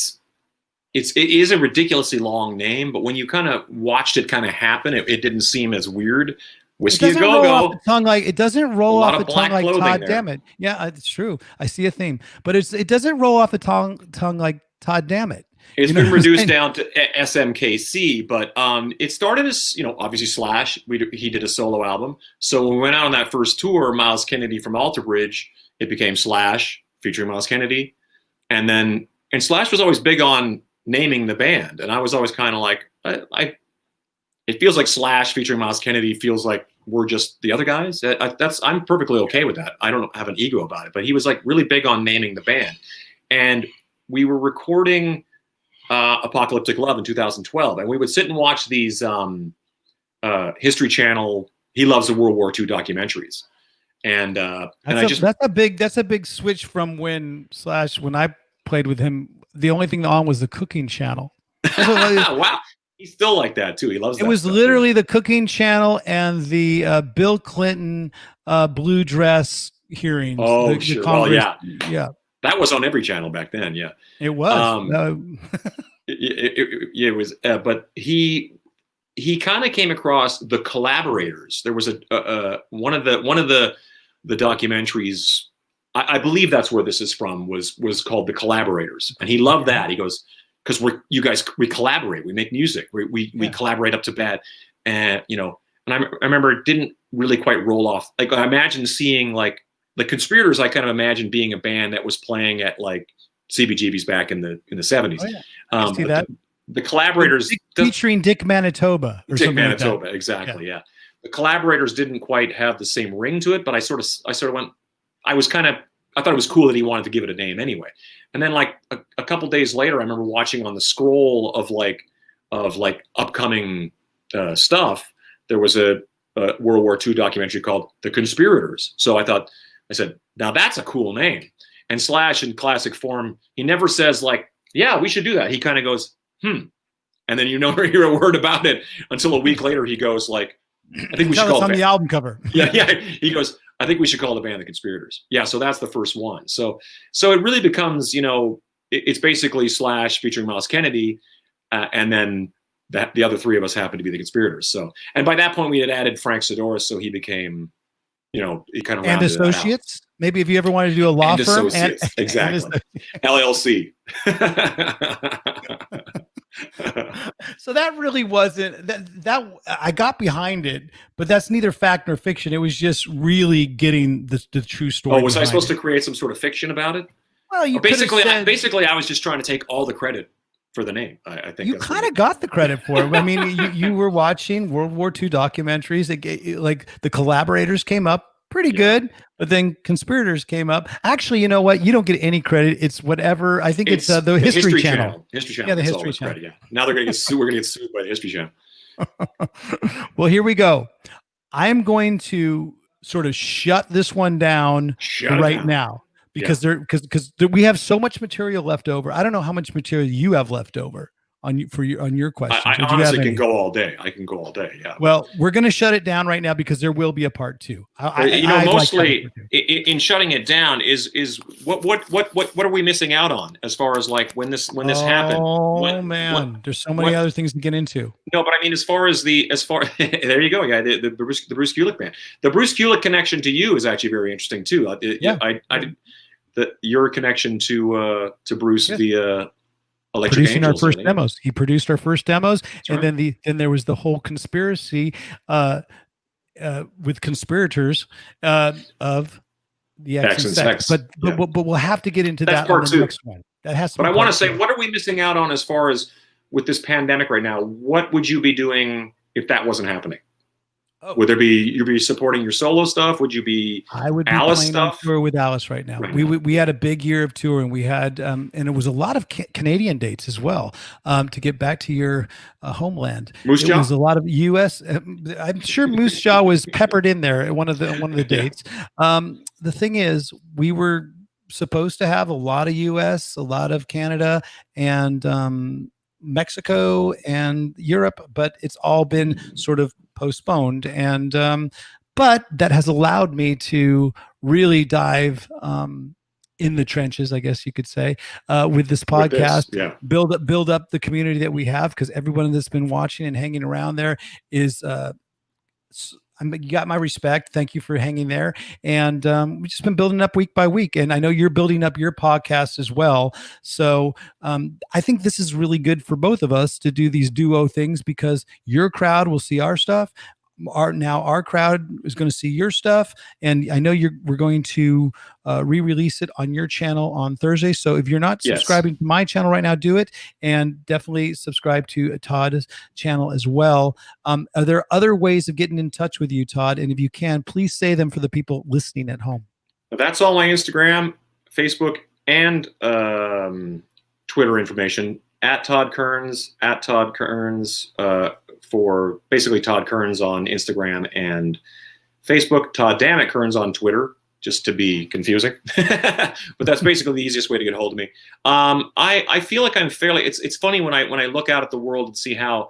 is a ridiculously long name, but when you kind of watched it kind of happen, it didn't seem as weird. Whiskey a Go-Go. It doesn't roll off the tongue like Todd Dammit. Yeah, it's true. I see a theme, but it doesn't roll off the tongue like Todd Dammit. It's been reduced down to SMKC, but it started as, obviously Slash. He did a solo album. So when we went out on that first tour, Myles Kennedy from Alter Bridge, it became Slash featuring Myles Kennedy. And Slash was always big on naming the band. And I was always kind of like, it feels like Slash featuring Myles Kennedy feels like we're just the other guys. I'm perfectly okay with that. I don't have an ego about it, but he was like really big on naming the band. And we were recording Apocalyptic Love in 2012, and we would sit and watch these History Channel, He Loves the World War II documentaries. And that's a big switch from when I played with him. The only thing on was the Cooking Channel. Wow. He's still like that too. He loves that. It was literally the Cooking Channel and the Bill Clinton blue dress hearings. Oh, sure. Well, yeah. That was on every channel back then. Yeah, it was. It was. But he kind of came across the Collaborators. There was one of the documentaries. I believe that's where this is from. Was called The Collaborators, and he loved that. He goes, because we collaborate, we make music, we collaborate up to bat, and and I remember it didn't really quite roll off. Like I imagine seeing like the Conspirators, I kind of imagine being a band that was playing at like CBGB's back in the 70s. Oh, yeah. See that? The Collaborators featuring Dick Manitoba. Dick Manitoba, like exactly. Yeah. The Collaborators didn't quite have the same ring to it, but I sort of went. I thought it was cool that he wanted to give it a name anyway. And then like a couple days later, I remember watching on the scroll of upcoming stuff. There was a World War II documentary called The Conspirators. So I said, now that's a cool name. And Slash in classic form, he never says like, yeah, we should do that. He kind of goes, and then you never hear a word about it until a week later. He goes like, I think we should call it on the album cover. Yeah. He goes, I think we should call the band the Conspirators. Yeah, so that's the first one. So it really becomes, it's basically Slash featuring Myles Kennedy, and then the other three of us happen to be the Conspirators. So, and by that point we had added Frank Sidoris, so he became, he kind of and associates. Maybe if you ever wanted to do a law firm, associates, exactly. LLC. So that really wasn't that I got behind it, but that's neither fact nor fiction. It was just really getting the true story. Oh, was I supposed to create some sort of fiction about it? Well, you basically I was just trying to take all the credit for the name. I think you kind of got the credit for it. I mean, you were watching World War II documentaries. Like the Collaborators came up pretty good, but then Conspirators came up. Actually, you know what? You don't get any credit. It's whatever. I think it's the History Channel. History Channel. Yeah, the History Channel. Credit, yeah. Now they're going to get sued. We're going to get sued by the History Channel. Well, here we go. I'm going to sort of shut this one down now. Because we have so much material left over. I don't know how much material you have left over on your question. I honestly can go all day. I can go all day. Yeah. Well, we're going to shut it down right now because there will be a part 2. Mostly in shutting it down is what are we missing out on as far as like when this happened? Oh man, there's so many other things to get into. No, but I mean, as far there you go. Yeah, the Bruce Kulick band. The Bruce Kulick connection to you is actually very interesting too. Your connection to Bruce via Electric producing Angels, our first demos. He produced our first demos. That's and right. then there was the whole conspiracy with Conspirators of the X and Sex. But we'll have to get into that part on the 2. Next one. That has to. But I want to say, what are we missing out on as far as with this pandemic right now? What would you be doing if that wasn't happening? Oh. Would you'd be supporting your solo stuff? Would you be Alice stuff? On tour with Alice right now. We had a big year of touring. We had and it was a lot of Canadian dates as well. To get back to your homeland, Moose Jaw? It was a lot of U.S. I'm sure Moose Jaw was peppered in there at one of the dates. The thing is, we were supposed to have a lot of U.S., a lot of Canada, and Mexico and Europe, but it's all been sort of postponed, and but that has allowed me to really dive in the trenches, I guess you could say, with this podcast. Build up the community that we have, because everyone that's been watching and hanging around there is you got my respect. Thank you for hanging there. And we've just been building up week by week. And I know you're building up your podcast as well. So I think this is really good for both of us to do these duo things, because your crowd will see our stuff. Our crowd is going to see your stuff, and I know we're going to re-release it on your channel on Thursday. So if you're not subscribing to my channel right now, do it, and definitely subscribe to Todd's channel as well. Are there other ways of getting in touch with you, Todd? And if you can, please say them for the people listening at home. That's all my Instagram, Facebook, and Twitter information. At Todd Kerns, for basically Todd Kerns on Instagram and Facebook, Todd Dammit Kerns on Twitter, just to be confusing. But that's basically the easiest way to get a hold of me. I feel like I'm fairly, it's funny when I look out at the world and see how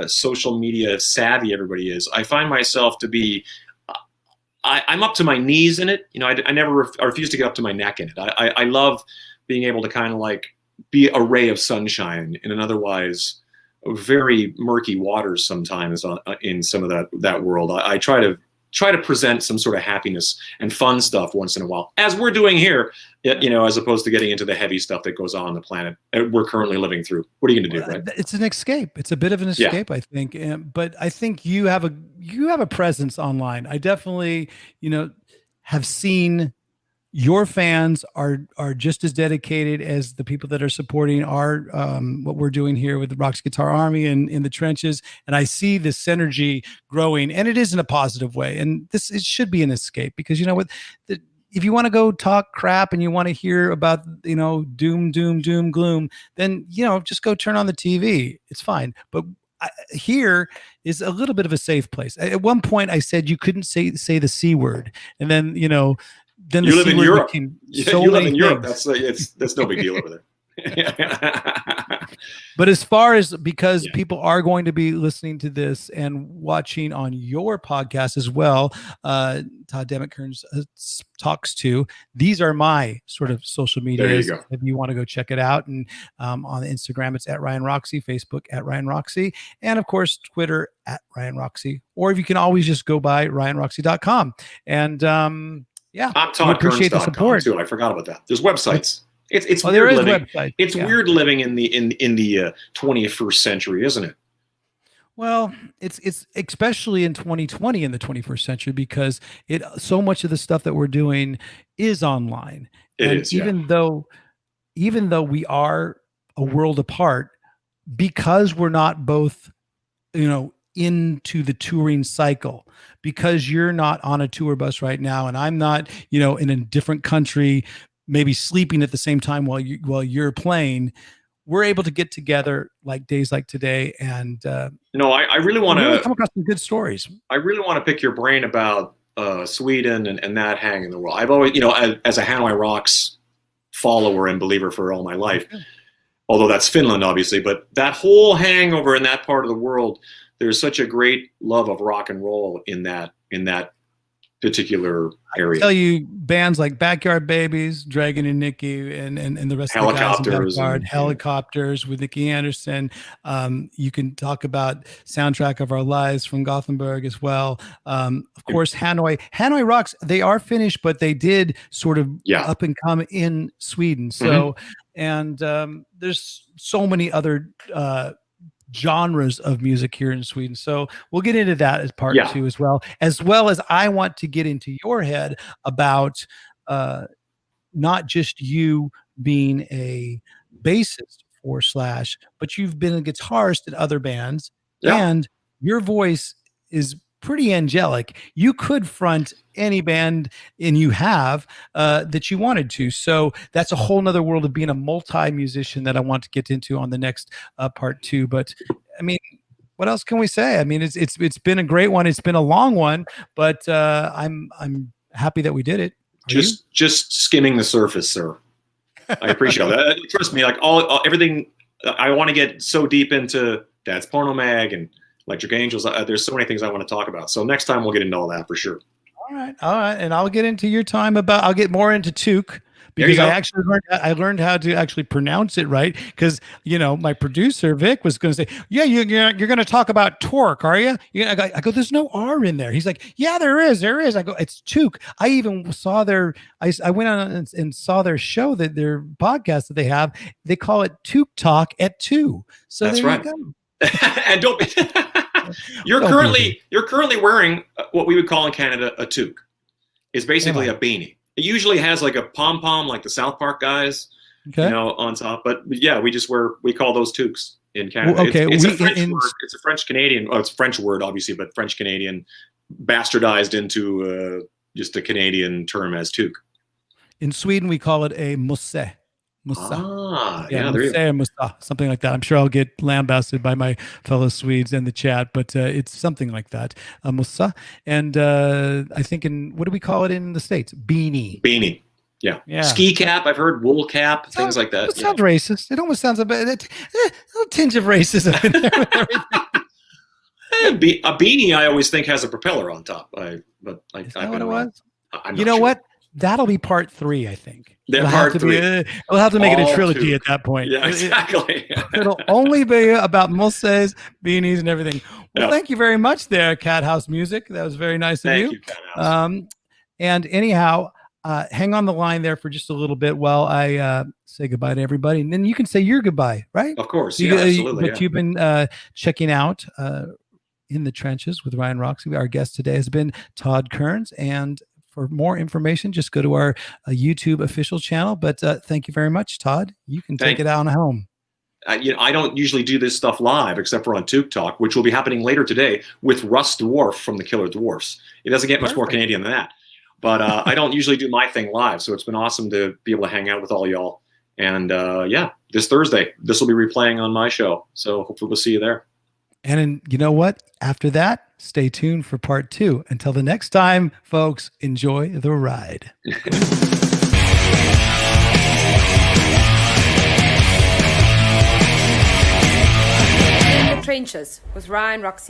social media savvy everybody is. I find myself to be, I'm up to my knees in it. I never I refuse to get up to my neck in it. I love being able to kind of like be a ray of sunshine in an otherwise very murky waters sometimes in some of that world. I try to present some sort of happiness and fun stuff once in a while, as we're doing here, as opposed to getting into the heavy stuff that goes on the planet we're currently living through. What are you going to do, right? It's an escape. It's a bit of an escape, I think. But I think you have a presence online. I definitely, have seen your fans are just as dedicated as the people that are supporting our what we're doing here with the Roxie Guitar Army and in the trenches. And I see this synergy growing, and it is in a positive way. And it should be an escape, because if you want to go talk crap and you want to hear about doom, gloom, then just go turn on the TV. It's fine. But here is a little bit of a safe place. At one point, I said you couldn't say the C word, and then Then you live in Europe. You live in Europe. That's no big deal over there. But as far as, because people are going to be listening to this and watching on your podcast as well, Todd Kerns talks to, these are my sort of social medias. There you go. If you want to go check it out. And on Instagram, it's at Ryan Roxie, Facebook at Ryan Roxie, and of course, Twitter at Ryan Roxie. Or if you can always just go by ryanroxie.com. And yeah, I'm we appreciate the support too. I forgot about that. There's websites. It's there weird is living. website. It's weird living in the 21st century, isn't it? Well, it's especially in 2020 in the 21st century, because so much of the stuff that we're doing is online. Even though we are a world apart, because we're not both, into the touring cycle, because you're not on a tour bus right now, and I'm not, in a different country, maybe sleeping at the same time while you're playing, we're able to get together like days like today. And I really want to come across some good stories. I really want to pick your brain about Sweden and that hang in the world. I've always, as a Hanoi Rocks follower and believer for all my life, although that's Finland, obviously, but that whole hangover in that part of the world, there's such a great love of rock and roll in that particular area. I tell you, bands like Backyard Babies, Dragon and Nikki, and the rest of the guys in Backyard, Helicopters with Nikki Anderson. You can talk about Soundtrack of Our Lives from Gothenburg as well. Of course, Hanoi Rocks, they are Finnish, but they did sort of up and come in Sweden. So, and there's so many other genres of music here in Sweden. So we'll get into that as part 2 as well as I want to get into your head about not just you being a bassist for Slash, but you've been a guitarist in other bands, and your voice is pretty angelic. You could front any band, and you have that you wanted to. So that's a whole nother world of being a multi-musician that I want to get into on the next part 2. But I mean, what else can we say? I mean, it's been a great one. It's been a long one, but I'm happy that we did it. Just skimming the surface, sir. I appreciate that. Trust me, like everything. I want to get so deep into Dad's Porno Mag and Electric Angels. There's so many things I want to talk about. So next time we'll get into all that for sure. All right. And I'll get into your time I'll get more into Took, because I learned how to actually pronounce it right. Because, my producer, Vic, was going to say, you're going to talk about Torque, are you? I go, there's no R in there. He's like, yeah, there is. I go, it's Took. I even saw I went on and saw their show, their podcast that they have. They call it Took Talk at 2. So that's right. You go. And don't be you're currently wearing what we would call in Canada a toque. It's basically a beanie. It usually has like a pom-pom, like the South Park guys, on top. But we call those toques in Canada. Well, okay. It's a French word. It's a French Canadian. Oh, it's a French word, obviously, but French Canadian bastardized into just a Canadian term as toque. In Sweden, we call it a mosse. Something like that. I'm sure I'll get lambasted by my fellow Swedes in the chat, but it's something like that. Mussa. And I think what do we call it in the States? Beanie. Yeah. Ski cap. I've heard wool cap, things like that. It sounds racist. It almost sounds a little tinge of racism in there with everything. A beanie, I always think, has a propeller on top. Is that what it was? You know what? That'll be part 3, I think. We'll have to make it a trilogy at that point. Yeah, exactly. It'll only be about mosses, beanies, and everything. Well, thank you very much there, Cat House Music. That was very nice of you. Thank you, Cat House. And anyhow, hang on the line there for just a little bit while I say goodbye to everybody. And then you can say your goodbye, right? Of course. Absolutely. But you've been checking out In the Trenches with Ryan Roxie. Our guest today has been Todd Kerns, and for more information, just go to our YouTube official channel. But thank you very much, Todd. You can take it out home. I don't usually do this stuff live, except for on Took Talk, which will be happening later today with Russ Dwarf from the Killer Dwarfs. It doesn't get much more Canadian than that. But I don't usually do my thing live, so it's been awesome to be able to hang out with all y'all. And this Thursday, this will be replaying on my show. So hopefully we'll see you there. And you know what? After that, stay tuned for part 2. Until the next time, folks, enjoy the ride. Trenches with Ryan Roxie.